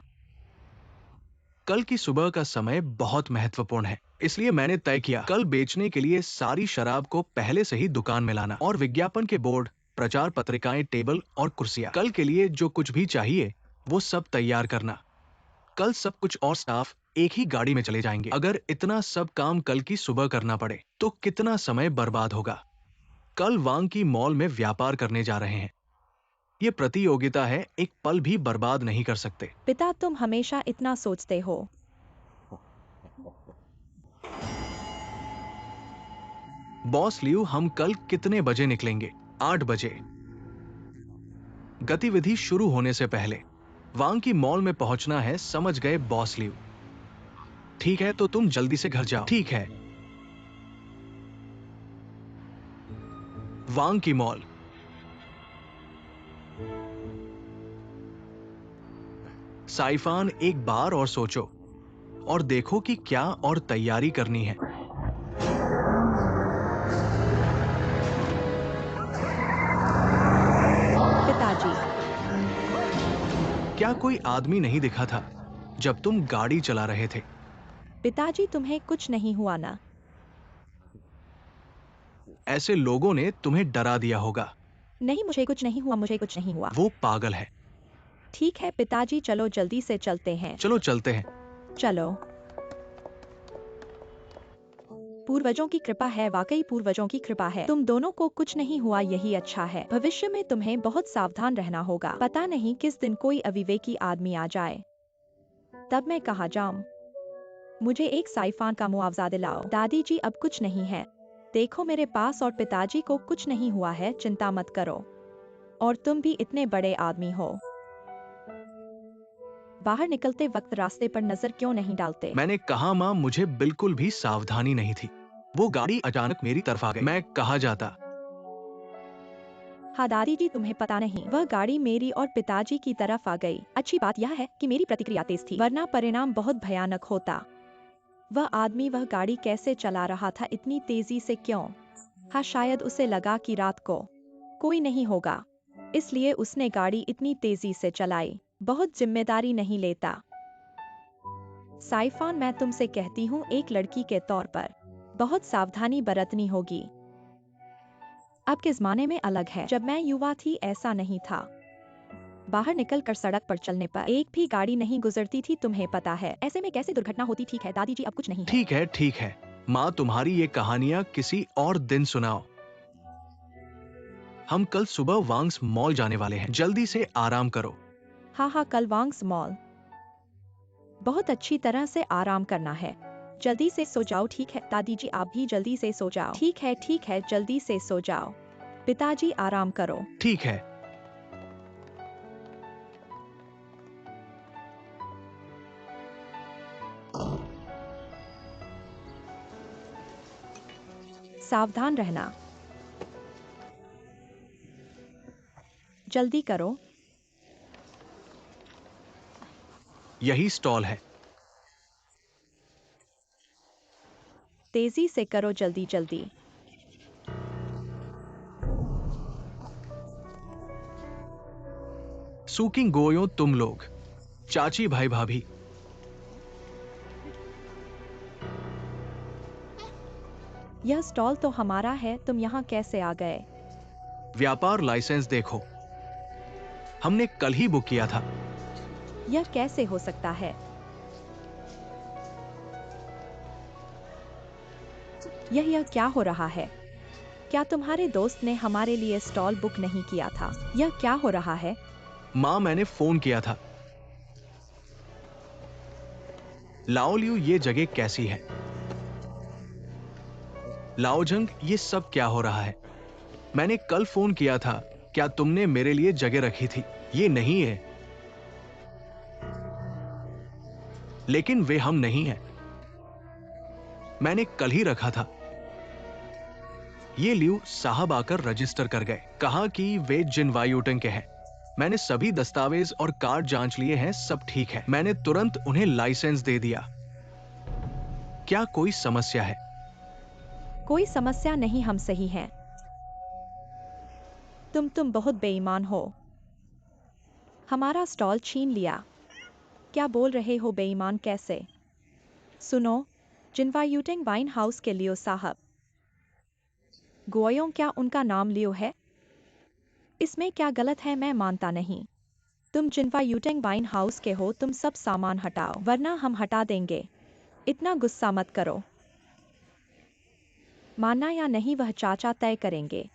कल की सुबह का समय बहुत महत्वपूर्ण है, इसलिए मैंने तय किया कल बेचने के लिए सारी शराब को पहले से ही दुकान में लाना और विज्ञापन के बोर्ड, प्रचार पत्रिकाएं, टेबल और कुर्सियां। कल के लिए जो कुछ भी चाहिए वो सब तैयार करना। कल सब कुछ और स्टाफ एक ही गाड़ी में चले जाएंगे। अगर इतना सब काम कल की सुबह करना पड़े तो कितना समय बर्बाद होगा। कल वांग की मॉल में व्यापार करने जा रहे हैं। ये प्रतियोगिता है, एक पल भी बर्बाद नहीं कर सकते। पिता, तुम हमेशा इतना सोचते हो। बॉस लियू, हम कल कितने बजे निकलेंगे? 8 बजे। गतिविधि शुरू होने से पहले वांग की मॉल में पहुंचना है, समझ गए बॉस लियू? ठीक है, तो तुम जल्दी से घर जाओ। ठीक है। वांग की मॉल। साइफान, एक बार और सोचो और देखो कि क्या और तैयारी करनी है। पिताजी, क्या कोई आदमी नहीं दिखा था जब तुम गाड़ी चला रहे थे? पिताजी, तुम्हें कुछ नहीं हुआ ना? ऐसे लोगों ने तुम्हें डरा दिया होगा। नहीं, मुझे कुछ नहीं हुआ, मुझे कुछ नहीं हुआ। वो पागल है। ठीक है पिताजी, चलो जल्दी से चलते हैं। चलो चलते हैं। चलो। पूर्वजों की कृपा है, वाकई पूर्वजों की कृपा है। तुम दोनों को कुछ नहीं हुआ, यही अच्छा है। भविष्य में तुम्हें बहुत सावधान रहना होगा। पता नहीं किस दिन कोई अविवेकी आदमी आ जाए, तब मैं कहाँ जाऊं। मुझे एक साइफान का मुआवजा दिलाओ। दादी जी, अब कुछ नहीं है। देखो मेरे पास और पिताजी को कुछ नहीं हुआ है, चिंता मत करो। और तुम भी इतने बड़े आदमी हो। बाहर निकलते वक्त रास्ते पर नजर क्यों नहीं डालते? मैंने कहा माँ, मुझे बिल्कुल भी सावधानी नहीं थी। वो गाड़ी अचानक मेरी तरफ आ गई। मैं कहाँ जाता? हाँ दादी जी, तुम्हें पता नहीं, वह गाड़ी मेरी और पिताजी की तरफ आ गई। अच्छी बात यह है कि मेरी प्रतिक्रिया तेज थी, वरना परिणाम बहुत भयानक होता। वह आदमी वह गाड़ी कैसे चला रहा था इतनी तेजी से, क्यों? हाँ, शायद उसे लगा कि रात को कोई नहीं होगा, इसलिए उसने गाड़ी इतनी तेजी से चलाई। बहुत जिम्मेदारी नहीं लेता। साइफान, मैं तुमसे कहती हूँ, एक लड़की के तौर पर बहुत सावधानी बरतनी होगी। अब के जमाने में अलग है, जब मैं युवा थी ऐसा नहीं था। बाहर निकलकर सड़क पर चलने पर एक भी गाड़ी नहीं गुजरती थी, तुम्हें पता है। ऐसे में कैसे दुर्घटना होती? ठीक है दादी जी, अब कुछ नहीं है। ठीक है, ठीक है माँ, तुम्हारी ये कहानियां किसी और दिन सुनाओ। हम कल सुबह वांग्स मॉल जाने वाले हैं, जल्दी से आराम करो। हाँ हाँ, कल वांग्स मॉल। बहुत अच्छी तरह से आराम करना है। जल्दी से सो जाओ। ठीक है दादी जी, आप भी जल्दी से सो जाओ। ठीक है, जल्दी से सो जाओ। पिताजी, आराम करो। ठीक है। सावधान रहना। जल्दी करो। यही स्टॉल है। तेजी से करो, जल्दी जल्दी। सुकिंग गोयो तुम लोग, चाची भाई भाभी। यह स्टॉल तो हमारा है, तुम यहाँ कैसे आ गए? व्यापार लाइसेंस देखो, हमने कल ही बुक किया था। यह कैसे हो सकता है? यह क्या हो रहा है? क्या तुम्हारे दोस्त ने हमारे लिए स्टॉल बुक नहीं किया था? यह क्या हो रहा है? माँ, मैंने फोन किया था। लाओलियू, ये जगह कैसी है? लाओजंग, ये सब क्या हो रहा है? मैंने कल फोन किया था, क्या तुमने मेरे लिए जगह रखी थी? ये नहीं है। लेकिन वे हम नहीं हैं। मैंने कल ही रखा था। ये लियू साहब आकर रजिस्टर कर गए, कहा कि वे जिनवायूटन के हैं। मैंने सभी दस्तावेज और कार्ड जांच लिए हैं, सब ठीक है। मैंने तुरंत उन्हें लाइसेंस दे दिया। क्या कोई समस्या है? कोई समस्या नहीं, हम सही हैं। तुम बहुत बेईमान हो। हमारा स्टॉल छीन लिया। क्या बोल रहे हो? बेईमान कैसे? सुनो, जिनवायूटिंग वाइन हाउस के लियो साहब। गोयों, क्या उनका नाम लियो है? इसमें क्या गलत है? मैं मानता नहीं। तुम जिनवायूटिंग वाइन हाउस के हो, तुम सब सामान हटाओ, वरना हम हटा देंगे। इतना गुस्सा मत करो। मानना या नहीं वह चाचा तय करेंगे।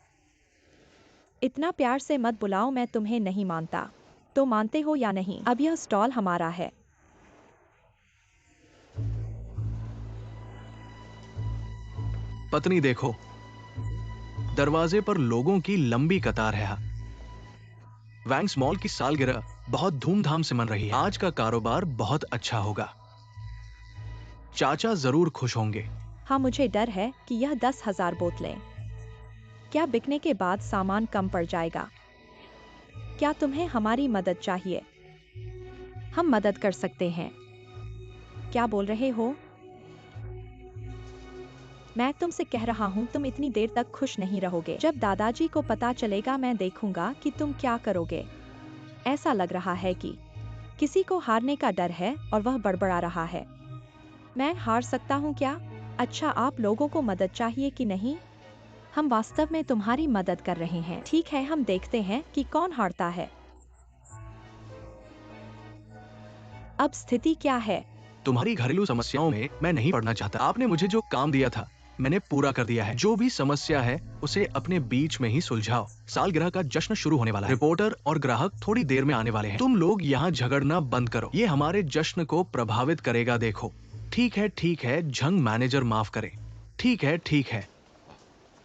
इतना प्यार से मत बुलाओ, मैं तुम्हें नहीं मानता। तो मानते हो या नहीं? अब यह स्टॉल हमारा है। पत्नी देखो, दरवाजे पर लोगों की लंबी कतार है। वैंक्स मॉल की सालगिरह बहुत धूमधाम से मन रही है। आज का कारोबार बहुत अच्छा होगा। चाचा जरूर खुश होंगे। हाँ, मुझे डर है कि यह 10,000 बोतलें क्या बिकने के बाद सामान कम पड़ जाएगा। क्या तुम्हें हमारी मदद चाहिए? हम मदद कर सकते हैं। क्या बोल रहे हो? मैं तुमसे कह रहा हूँ, तुम इतनी देर तक खुश नहीं रहोगे। जब दादाजी को पता चलेगा, मैं देखूंगा कि तुम क्या करोगे। ऐसा लग रहा है कि किसी को हारने का डर है और वह बड़बड़ा रहा है। मैं हार सकता हूँ क्या? अच्छा, आप लोगों को मदद चाहिए कि नहीं? हम वास्तव में तुम्हारी मदद कर रहे हैं। ठीक है, हम देखते हैं कि कौन हारता है। अब स्थिति क्या है? तुम्हारी घरेलू समस्याओं में मैं नहीं पड़ना चाहता। आपने मुझे जो काम दिया था मैंने पूरा कर दिया है। जो भी समस्या है उसे अपने बीच में ही सुलझाओ। सालगिरह का जश्न शुरू होने वाला है। रिपोर्टर और ग्राहक थोड़ी देर में आने वाले हैं। तुम लोग यहाँ झगड़ना बंद करो, ये हमारे जश्न को प्रभावित करेगा। देखो, ठीक है, झंग मैनेजर माफ करे। ठीक है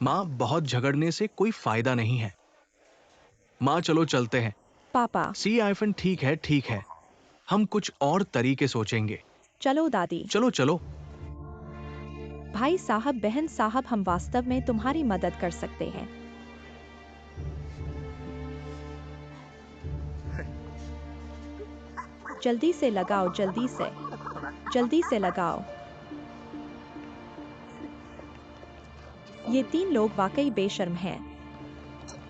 माँ, बहुत झगड़ने से कोई फायदा नहीं है। माँ चलो चलते हैं। पापा। सी ठीक है, हम कुछ और तरीके सोचेंगे। चलो दादी। चलो। भाई साहब, बहन साहब, हम वास्तव में तुम्हारी मदद कर सकते हैं। जल्दी से लगाओ, जल्दी से लगाओ। ये 3 लोग वाकई बेशर्म हैं।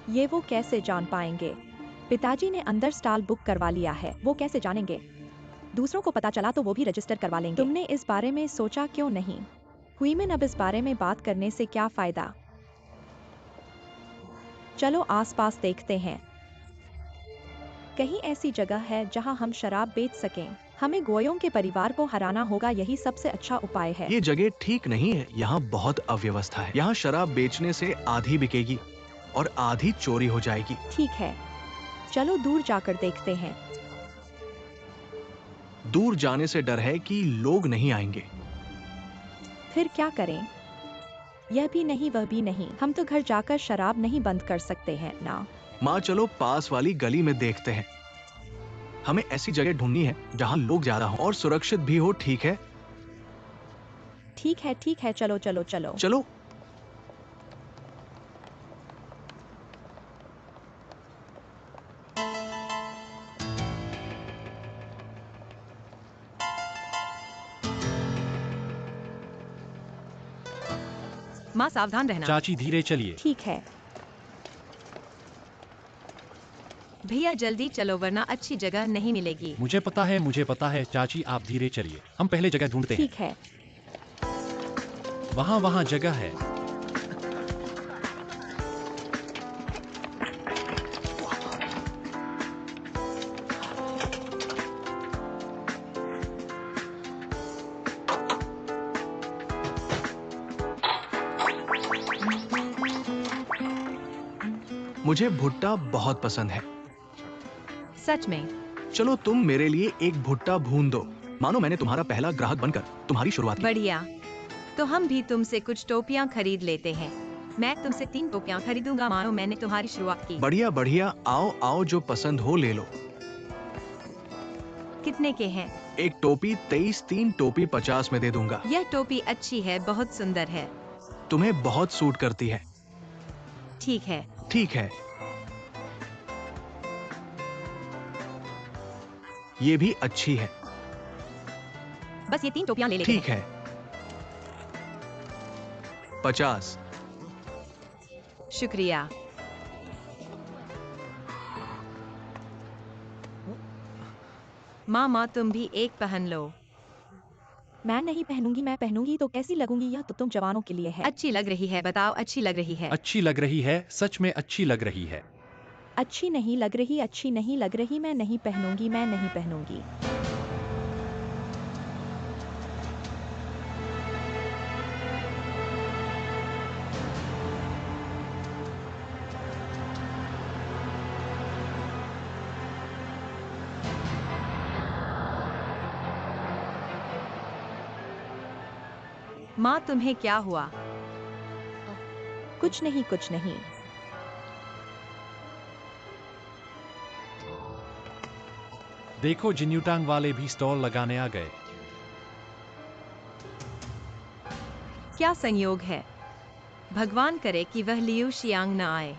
ये वो कैसे जान पाएंगे? पिताजी ने अंदर स्टॉल बुक करवा लिया है। वो कैसे जानेंगे? दूसरों को पता चला तो वो भी रजिस्टर करवा लेंगे। तुमने इस बारे में सोचा क्यों नहीं? हुईमन, अब इस बारे में बात करने से क्या फायदा? चलो आसपास देखते हैं। कहीं ऐसी जगह है जहां हम शराब बेच सकें। हमें गोयों के परिवार को हराना होगा, यही सबसे अच्छा उपाय है। ये जगह ठीक नहीं है। यहाँ बहुत अव्यवस्था है। यहाँ शराब बेचने से आधी बिकेगी और आधी चोरी हो जाएगी। ठीक है, चलो दूर जाकर देखते हैं। दूर जाने से डर है कि लोग नहीं आएंगे। फिर क्या करें? यह भी नहीं, वह भी नहीं। हम तो घर जाकर शराब नहीं बंद कर सकते हैं ना। माँ चलो पास वाली गली में देखते हैं। हमें ऐसी जगह ढूंढनी है जहाँ लोग ज्यादा हो और सुरक्षित भी हो। ठीक है, चलो। चलो। माँ सावधान रहना। चाची धीरे चलिए। ठीक है। भैया जल्दी चलो वरना अच्छी जगह नहीं मिलेगी। मुझे पता है चाची, आप धीरे चलिए। हम पहले जगह ढूंढते हैं। ठीक है। वहाँ जगह है। मुझे भुट्टा बहुत पसंद है। सच में? चलो तुम मेरे लिए एक भुट्टा भून दो। मानो मैंने तुम्हारा पहला ग्राहक बनकर तुम्हारी शुरुआत की। बढ़िया। तो हम भी तुमसे कुछ टोपियां खरीद लेते हैं। मैं तुमसे 3 टोपियां खरीदूंगा मानो मैंने तुम्हारी शुरुआत की। बढ़िया, आओ, जो पसंद हो ले लो। कितने के हैं? एक टोपी 23, 3 टोपी 50 में दे दूंगा। यह टोपी अच्छी है, बहुत सुंदर है। तुम्हें बहुत सूट करती है। ठीक है। ये भी अच्छी है। बस ये 3 टोपियां ले लेते ठीक है। 50। हैं। शुक्रिया। माँ तुम भी एक पहन लो। मैं नहीं पहनूंगी। मैं पहनूंगी तो कैसी लगूंगी? यह तो तुम जवानों के लिए है। अच्छी लग रही है, बताओ अच्छी लग रही है। अच्छी लग रही है, सच में अच्छी लग रही है। अच्छी नहीं लग रही। मैं नहीं पहनूंगी। माँ तुम्हें क्या हुआ? कुछ नहीं, कुछ नहीं। देखो, जिन्यूटांग वाले भी स्टॉल लगाने आ गए। क्या संयोग है। भगवान करे कि वह लियू शियांग न आए।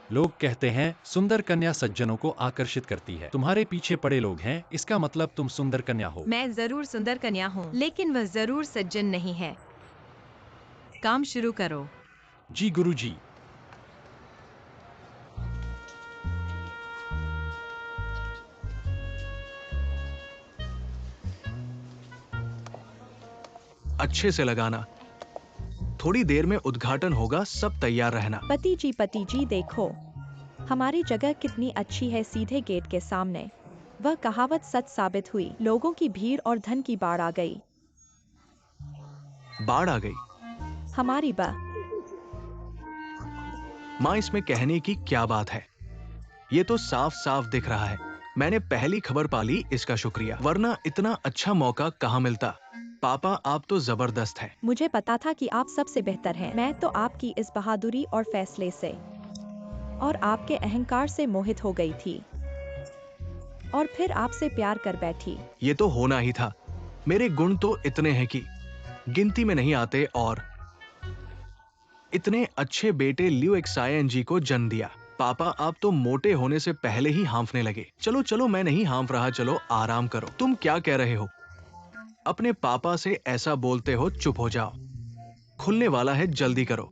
लोग कहते हैं सुंदर कन्या सज्जनों को आकर्षित करती है। तुम्हारे पीछे पड़े लोग हैं, इसका मतलब तुम सुंदर कन्या हो। मैं जरूर सुंदर कन्या हूँ, लेकिन वह जरूर सज्जन नहीं है। काम शुरू करो। जी गुरुजी। अच्छे से लगाना। थोड़ी देर में उद्घाटन होगा, सब तैयार रहना। पति जी देखो, हमारी जगह कितनी अच्छी है, सीधे गेट के सामने। वह कहावत सच साबित हुई। लोगों की भीड़ और धन की बाढ़ आ गई। बाढ़ आ गई? हमारी माँ, इसमें कहने की क्या बात है? ये तो साफ साफ दिख रहा है। मैंने पहली खबर पाली, इसका शुक्रिया, वरना इतना अच्छा मौका कहाँ मिलता। पापा, आप तो जबरदस्त हैं। मुझे पता था कि आप सबसे बेहतर हैं। मैं तो आपकी इस बहादुरी और फैसले से और आपके अहंकार से मोहित हो गई थी और फिर आपसे प्यार कर बैठी। ये तो होना ही था। मेरे गुण तो इतने हैं कि गिनती में नहीं आते, और इतने अच्छे बेटे लियू एक्सायन जी को जन्म दिया। पापा, आप तो मोटे होने से पहले ही हाँफने लगे। चलो चलो, मैं नहीं हाँफ रहा, चलो आराम करो। तुम क्या कह रहे हो? अपने पापा से ऐसा बोलते हो? चुप हो जाओ, खुलने वाला है, जल्दी करो।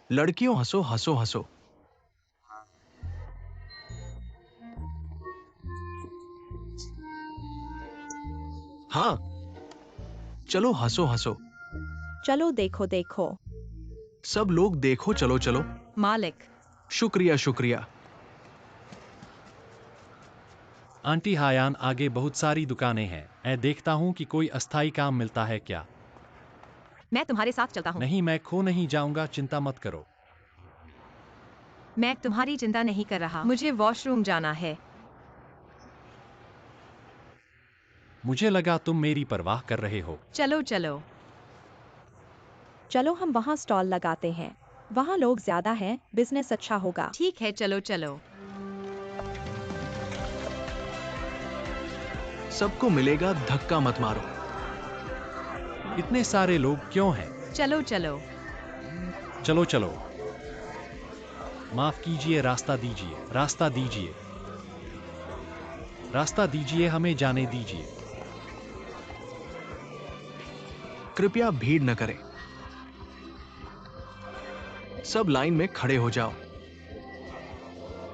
लड़कियों, हंसो हंसो हंसो। हाँ, चलो हंसो हंसो। चलो देखो देखो। सब लोग देखो, चलो चलो। मालिक। शुक्रिया शुक्रिया। आंटी हायान, आगे बहुत सारी दुकानें हैं। मैं देखता हूँ कि कोई अस्थायी काम मिलता है क्या। मैं तुम्हारे साथ चलता हूँ। नहीं, मैं खो नहीं जाऊंगा, चिंता मत करो। मैं तुम्हारी चिंता नहीं कर रहा, मुझे वॉशरूम जाना है। मुझे लगा तुम मेरी परवाह कर रहे हो। चलो चलो। चलो हम वहाँ स्टॉल लगाते हैं। वहाँ लोग ज्यादा हैं, बिजनेस अच्छा होगा। ठीक है, चलो चलो। सबको मिलेगा, धक्का मत मारो। इतने सारे लोग क्यों हैं? चलो चलो। चलो चलो। माफ कीजिए, रास्ता दीजिए, रास्ता दीजिए, रास्ता दीजिए, हमें जाने दीजिए। कृपया भीड़ न करें। सब लाइन में खड़े हो जाओ।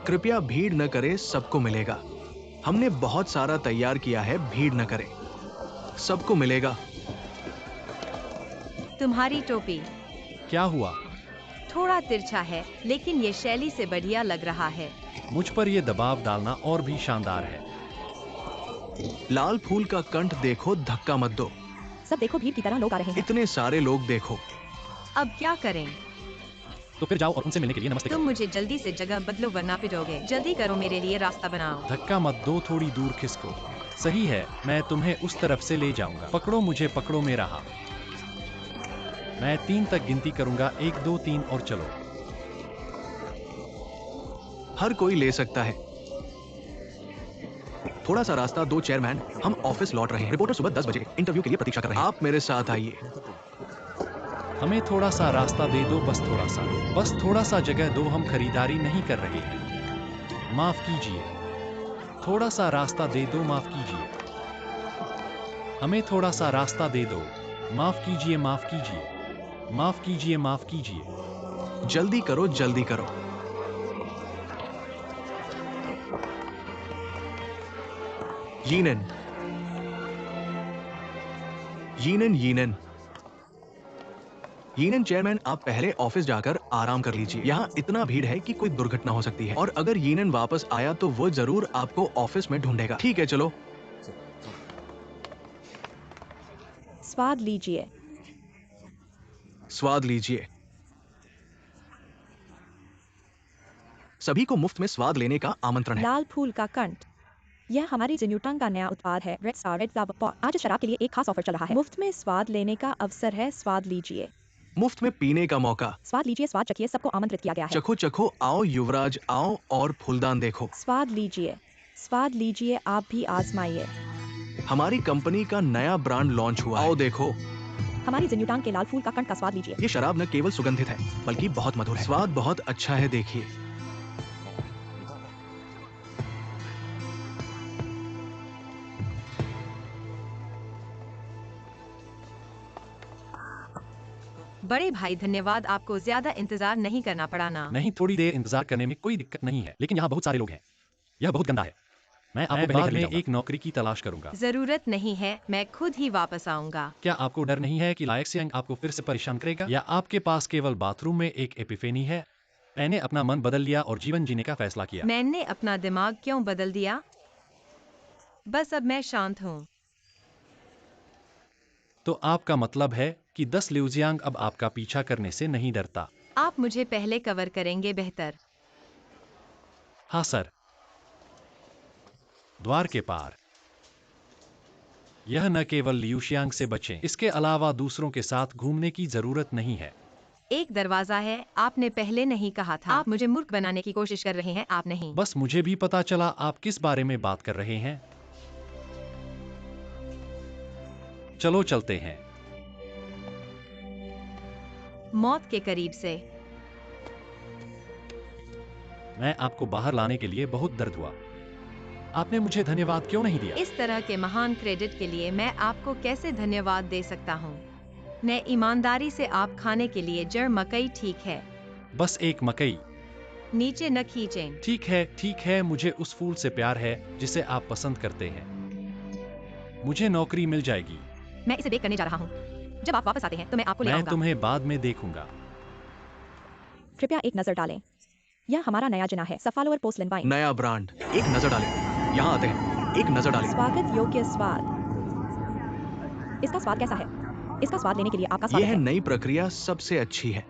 कृपया भीड़ न करें, सबको मिलेगा। हमने बहुत सारा तैयार किया है, भीड़ न करें, सबको मिलेगा। तुम्हारी टोपी क्या हुआ? थोड़ा तिरछा है, लेकिन ये शैली से बढ़िया लग रहा है। मुझ पर यह दबाव डालना और भी शानदार है। लाल फूल का कंठ देखो, धक्का मत दो। सब देखो, भीड़ की तरह लोग आ रहे हैं। इतने सारे लोग देखो। अब क्या करें? तो फिर जाओ और उनसे मिलने के लिए नमस्ते तुम करो। मुझे जल्दी से जगह बदलो, वरना पिटोगे। जल्दी करो, मेरे लिए रास्ता बनाओ। धक्का मत दो, थोड़ी दूर खिसको। सही है, मैं तुम्हें उस तरफ से ले जाऊंगा। पकड़ो मुझे, पकड़ो मेरा हाथ। मैं 3 तक गिनती करूंगा, 1 2 3 और चलो। हर कोई ले सकता है। थोड़ा सा रास्ता दो चेयरमैन, हम ऑफिस लौट रहे हैं। रिपोर्टर सुबह 10 बजे इंटरव्यू के लिए प्रतीक्षा कर रहे हैं। आप मेरे साथ आइए। हमें थोड़ा सा रास्ता दे दो, बस थोड़ा सा, बस थोड़ा सा जगह दो, हम खरीदारी नहीं कर रहे हैं। माफ कीजिए, थोड़ा सा रास्ता दे दो, माफ कीजिए। हमें थोड़ा सा रास्ता दे दो, माफ कीजिए, माफ कीजिए, माफ कीजिए, माफ कीजिए। जल्दी करो, जल्दी करो। यीनन, यीनन, यीनन, यीनन चेयरमैन, आप पहले ऑफिस जाकर आराम कर लीजिए। यहाँ इतना भीड़ है कि कोई दुर्घटना हो सकती है, और अगर यीनन वापस आया तो वो जरूर आपको ऑफिस में ढूंढेगा। ठीक है, चलो। स्वाद लीजिए। स्वाद लीजिए। सभी को मुफ्त में स्वाद लेने का आमंत्रण है। लाल फूल का कंठ। यह हमारी जिन्यूटांग का नया उत्पाद है, red star red flower pot. आज इस शराब के लिए एक खास ऑफर चल रहा है। मुफ्त में स्वाद लेने का अवसर है, स्वाद लीजिए। मुफ्त में पीने का मौका। स्वाद लीजिए, स्वाद चखिए, सबको आमंत्रित किया गया है। चखो चखो, आओ युवराज आओ और फूलदान देखो। स्वाद लीजिए, स्वाद लीजिए, आप भी आजमाइए। हमारी कंपनी का नया ब्रांड लॉन्च हुआ है। आओ देखो। हमारी जिन्यूटांग के लाल फूल का कंठ का स्वाद लीजिए। ये शराब न केवल सुगंधित है बल्कि बहुत मधुर है। स्वाद बहुत अच्छा है, देखिए। बड़े भाई धन्यवाद, आपको ज्यादा इंतजार नहीं करना पड़ा ना। नहीं, थोड़ी देर इंतजार करने में कोई दिक्कत नहीं है, लेकिन यहाँ बहुत सारे लोग हैं। यह बहुत गंदा है। मैं आपको पहले बाद घर ले जाऊंगा। एक नौकरी की तलाश करूंगा। जरूरत नहीं है, मैं खुद ही वापस आऊंगा। क्या आपको डर नहीं है कि लायक सिंह आपको फिर से परेशान करेगा, या आपके पास केवल बाथरूम में एक एपिफेनी है? मैंने अपना मन बदल लिया और जीवन जीने का फैसला किया। मैंने अपना दिमाग क्यों बदल दिया? बस अब मैं शांत हूँ। तो आपका मतलब है कि 10 ल्यूजियांग अब आपका पीछा करने से नहीं डरता? आप मुझे पहले कवर करेंगे बेहतर। हाँ सर। द्वार के पार। यह न केवल लियूशियांग से बचें, इसके अलावा दूसरों के साथ घूमने की जरूरत नहीं है। एक दरवाजा है, आपने पहले नहीं कहा था। आप मुझे मूर्ख बनाने की कोशिश कर रहे हैं, आप नहीं। बस मुझे भी पता चला आप किस बारे में बात कर रहे हैं। चलो चलते हैं। मौत के करीब से। मैं आपको बाहर लाने के लिए बहुत दर्द हुआ। आपने मुझे धन्यवाद क्यों नहीं दिया? इस तरह के महान क्रेडिट के लिए मैं आपको कैसे धन्यवाद दे सकता हूँ? मैं ईमानदारी से आप खाने के लिए जड़ मकई, ठीक है? बस एक मकई। नीचे न खींचें। ठीक है, मुझे उस फूल से प्यार है जिसे आप पसंद करते हैं। मुझे नौकरी मिल जाएगी। मैं इसे देख करने जा रहा हूँ। जब आप वापस आते हैं तो मैं आपको ले मैं आऊंगा। तुम्हें बाद में देखूंगा। कृपया एक नजर डालें। यह हमारा नया जिना है, सफालोवर पोर्सलिन वाइन। नया ब्रांड, एक नजर डालें। यहाँ आते हैं, एक नजर डालें। स्वागत योग्य स्वाद। इसका स्वाद कैसा है? इसका स्वाद लेने के लिए आपका स्वागत यह है। नई प्रक्रिया सबसे अच्छी है।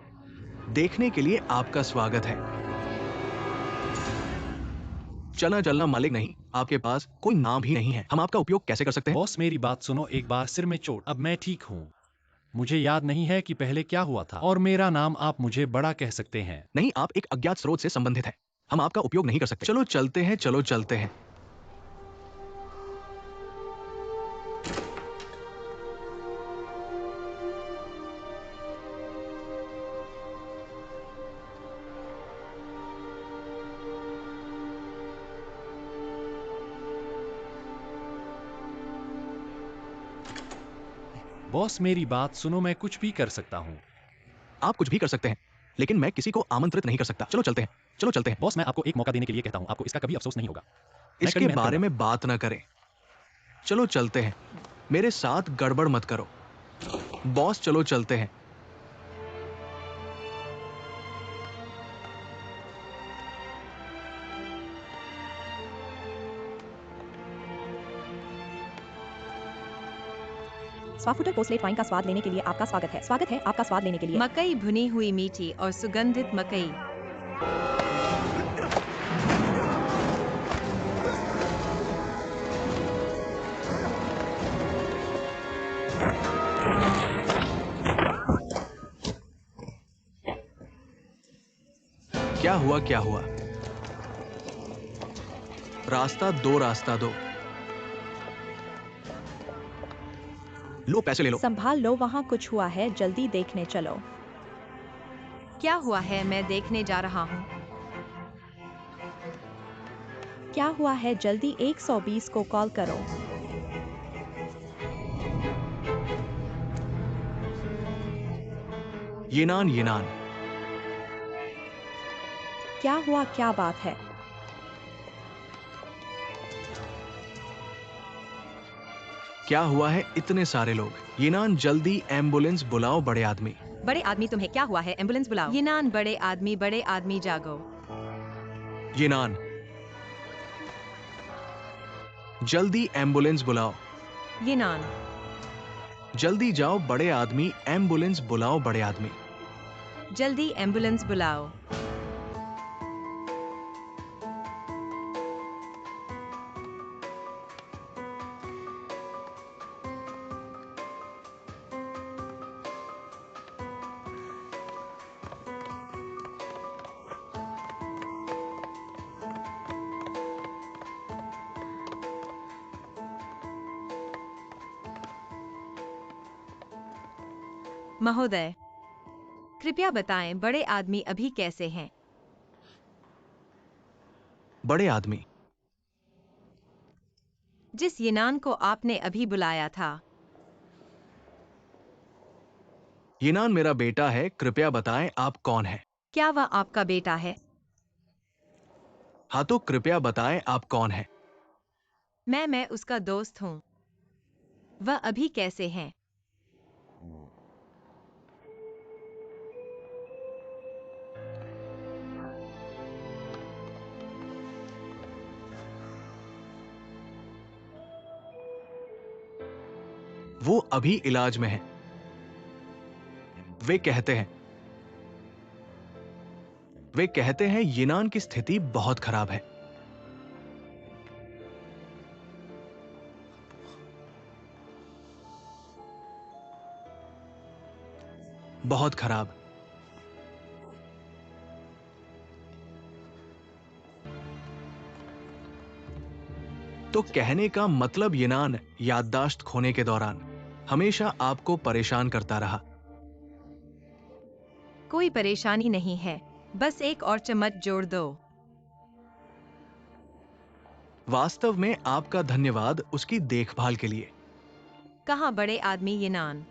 देखने के लिए आपका स्वागत है। चलना मालिक नहीं, आपके पास कोई नाम ही नहीं है। हम आपका उपयोग कैसे कर सकते हैं? बॉस मेरी बात सुनो, एक बार सिर में चोट, अब मैं ठीक हूँ। मुझे याद नहीं है कि पहले क्या हुआ था, और मेरा नाम आप मुझे बड़ा कह सकते हैं। नहीं, आप एक अज्ञात स्रोत से संबंधित हैं। हम आपका उपयोग नहीं कर सकते। चलो चलते हैं, चलो चलते हैं। बॉस मेरी बात सुनो, मैं कुछ भी कर सकता हूँ। आप कुछ भी कर सकते हैं, लेकिन मैं किसी को आमंत्रित नहीं कर सकता। चलो चलते हैं, चलो चलते हैं। बॉस मैं आपको एक मौका देने के लिए कहता हूँ, आपको इसका कभी अफसोस नहीं होगा। मैं इसके कड़ी मेहनत बारे करूंगा। में बात ना करें। चलो चलते हैं। मेरे साथ गड़बड़ मत करो। बॉस चलो चलते हैं। स्वाफुटर पोस्लेट वाइन का स्वाद लेने के लिए आपका स्वागत है। स्वागत है आपका स्वाद लेने के लिए। मकई, भुनी हुई मीठी और सुगंधित मकई। क्या हुआ, क्या हुआ? रास्ता दो, रास्ता दो। लो, पैसे ले लो। संभाल लो, वहाँ कुछ हुआ है, जल्दी देखने चलो। क्या हुआ है? मैं देखने जा रहा हूँ। क्या हुआ है? जल्दी 120 को कॉल करो। येनान, येनान। क्या हुआ? क्या बात है? क्या हुआ है? इतने सारे लोग। येनान, जल्दी एम्बुलेंस बुलाओ, बड़े आदमी। बड़े आदमी, तुम्हें क्या हुआ है? एम्बुलेंस बुलाओ। येनान, बड़े आदमी जागो। येनान, जल्दी एम्बुलेंस बुलाओ। येनान, जल्दी जाओ, बड़े आदमी, एम्बुलेंस बुलाओ, बड़े आदमी। जल्दी एम्बुलेंस बुलाओ। महोदय, कृपया बताएं बड़े आदमी अभी कैसे हैं? बड़े आदमी? जिस यूनान को आपने अभी बुलाया था। यिनान मेरा बेटा है, कृपया बताएं आप कौन हैं? क्या वह आपका बेटा है? हाँ, तो कृपया बताएं आप कौन हैं? मैं उसका दोस्त हूँ। वह अभी कैसे हैं? वो अभी इलाज में हैं। वे कहते हैं यिनान की स्थिति बहुत खराब है। बहुत खराब। तो कहने का मतलब यिनान याददाश्त खोने के दौरान हमेशा आपको परेशान करता रहा। कोई परेशानी नहीं है, बस एक और चम्मच जोड़ दो। वास्तव में आपका धन्यवाद उसकी देखभाल के लिए। कहाँ बड़े आदमी यूनान?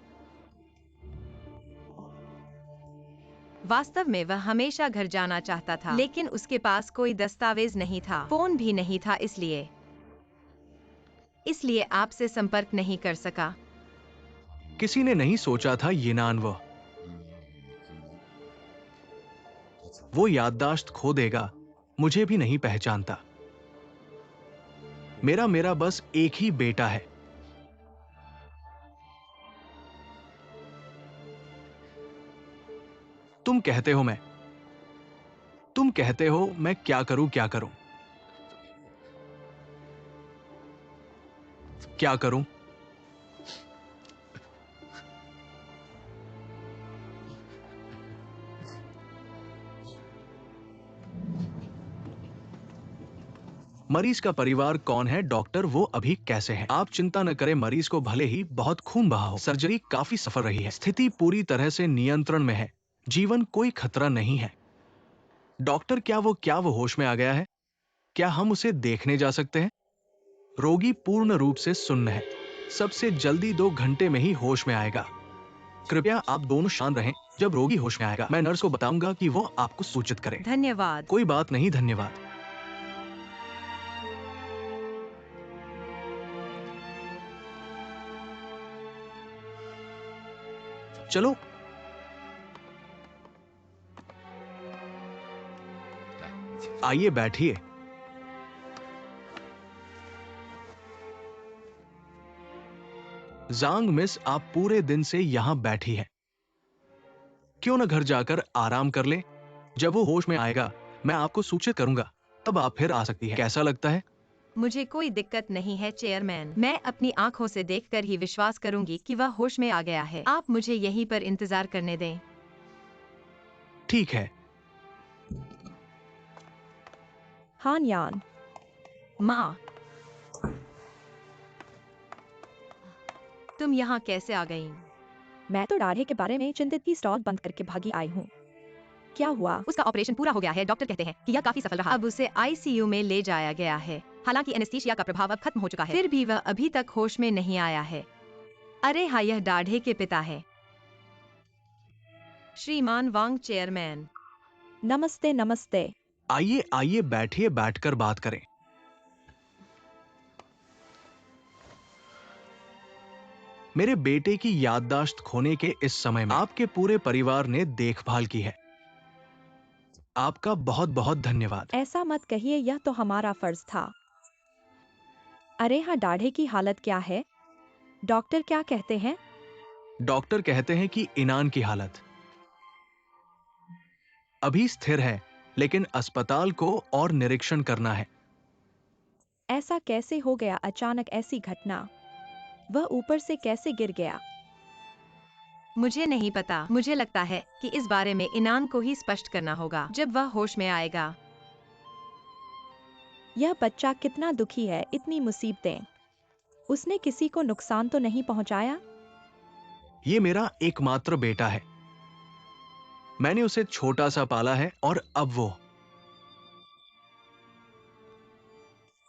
वास्तव में वह हमेशा घर जाना चाहता था, लेकिन उसके पास कोई दस्तावेज नहीं था, फोन भी नहीं था, इसलिए आपसे संपर्क नहीं कर सका। किसी ने नहीं सोचा था यिनान वो याददाश्त खो देगा। मुझे भी नहीं पहचानता। मेरा बस एक ही बेटा है। तुम कहते हो मैं क्या करूं, क्या करूं? क्या करूं? मरीज का परिवार कौन है? डॉक्टर, वो अभी कैसे हैं? आप चिंता न करें, मरीज को भले ही बहुत खून बहा हो, सर्जरी काफी सफल रही है, स्थिति पूरी तरह से नियंत्रण में है, जीवन कोई खतरा नहीं है। डॉक्टर, क्या वो होश में आ गया है? क्या हम उसे देखने जा सकते हैं? रोगी पूर्ण रूप से सुन्न है, सबसे जल्दी 2 घंटे में ही होश में आएगा। कृपया आप दोनों शांत रहें। जब रोगी होश में आएगा मैं नर्स को बताऊंगा कि वो आपको सूचित करे। धन्यवाद। कोई बात नहीं, धन्यवाद। चलो। आइए बैठिए। जांग मिस, आप पूरे दिन से यहां बैठी हैं। क्यों न घर जाकर आराम कर ले? जब वो होश में आएगा मैं आपको सूचित करूंगा, तब आप फिर आ सकती हैं। कैसा लगता है? मुझे कोई दिक्कत नहीं है चेयरमैन, मैं अपनी आंखों से देखकर ही विश्वास करूंगी कि वह होश में आ गया है। आप मुझे यहीं पर इंतजार करने दें। ठीक है। हान यान, माँ, तुम यहाँ कैसे आ गईं? मैं तो दाढ़े के बारे में चिंतित थी, स्टॉल बंद करके भागी आई हूँ। क्या हुआ? उसका ऑपरेशन पूरा हो गया है, डॉक्टर कहते हैं कि यह काफी सफल रहा। अब उसे आईसीयू में ले जाया गया है। हालांकि एनेस्थीसिया का प्रभाव अब खत्म हो चुका है, फिर भी वह अभी तक होश में नहीं आया है। अरे हाँ, यह दाढ़े के पिता है, श्रीमान वांग। चेयरमैन, नमस्ते नमस्ते। आइए आइए बैठिए, बैठकर बात करें। मेरे बेटे की याददाश्त खोने के इस समय में आपके पूरे परिवार ने देखभाल की है। आपका बहुत बहुत धन्यवाद। ऐसा मत कहिए, यह तो हमारा फर्ज था। अरे हाँ, दाढ़े की हालत क्या है? डॉक्टर क्या कहते हैं? डॉक्टर कहते हैं कि ईनान की हालत अभी स्थिर है, लेकिन अस्पताल को और निरीक्षण करना है। ऐसा कैसे हो गया? अचानक ऐसी घटना, वह ऊपर से कैसे गिर गया? मुझे नहीं पता। मुझे लगता है कि इस बारे में ईनान को ही स्पष्ट करना होगा जब वह होश में आएगा। यह बच्चा कितना दुखी है, इतनी मुसीबतें। उसने किसी को नुकसान तो नहीं पहुंचाया? ये मेरा एकमात्र बेटा है। मैंने उसे छोटा सा पाला है और अब वो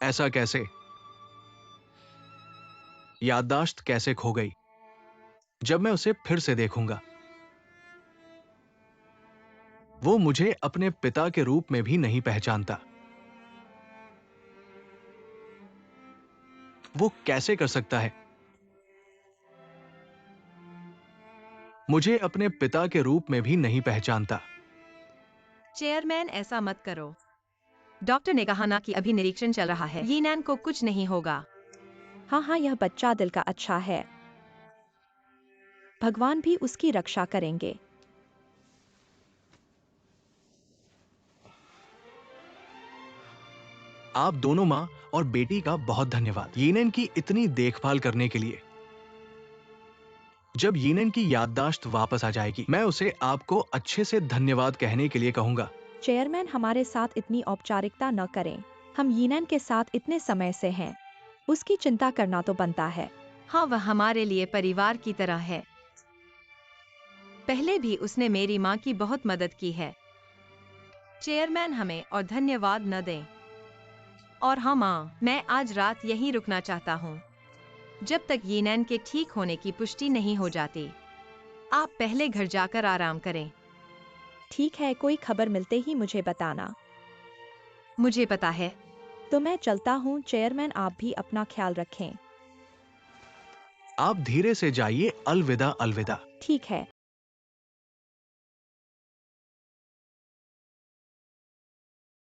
ऐसा कैसे? याददाश्त कैसे खो गई? जब मैं उसे फिर से देखूंगा, वो मुझे अपने पिता के रूप में भी नहीं पहचानता। वो कैसे कर सकता है? मुझे अपने पिता के रूप में भी नहीं पहचानता। चेयरमैन, ऐसा मत करो। डॉक्टर ने कहा ना कि अभी निरीक्षण चल रहा है। यीनैन को कुछ नहीं होगा। हाँ हाँ, यह बच्चा दिल का अच्छा है। भगवान भी उसकी रक्षा करेंगे। आप दोनों माँ और बेटी का बहुत धन्यवाद, यीनेन की इतनी देखभाल करने के लिए। जब यीनेन की याददाश्त वापस आ जाएगी, मैं उसे आपको अच्छे से धन्यवाद कहने के लिए कहूंगा। चेयरमैन, हमारे साथ इतनी औपचारिकता न करें। हम यीनन के साथ इतने समय से हैं। उसकी चिंता करना तो बनता है। हाँ, वह हमारे लिए परिवार की तरह है। पहले भी उसने मेरी माँ की बहुत मदद की है। चेयरमैन, हमें और धन्यवाद न दें। और हाँ माँ, मैं आज रात यहीं रुकना चाहता हूँ, जब तक यीनैन के ठीक होने की पुष्टि नहीं हो जाती। आप पहले घर जाकर आराम करें। ठीक है, कोई खबर मिलते ही मुझे बताना। मुझे पता है। तो मैं चलता हूँ। चेयरमैन, आप भी अपना ख्याल रखें। आप धीरे से जाइए। अलविदा अलविदा। ठीक है।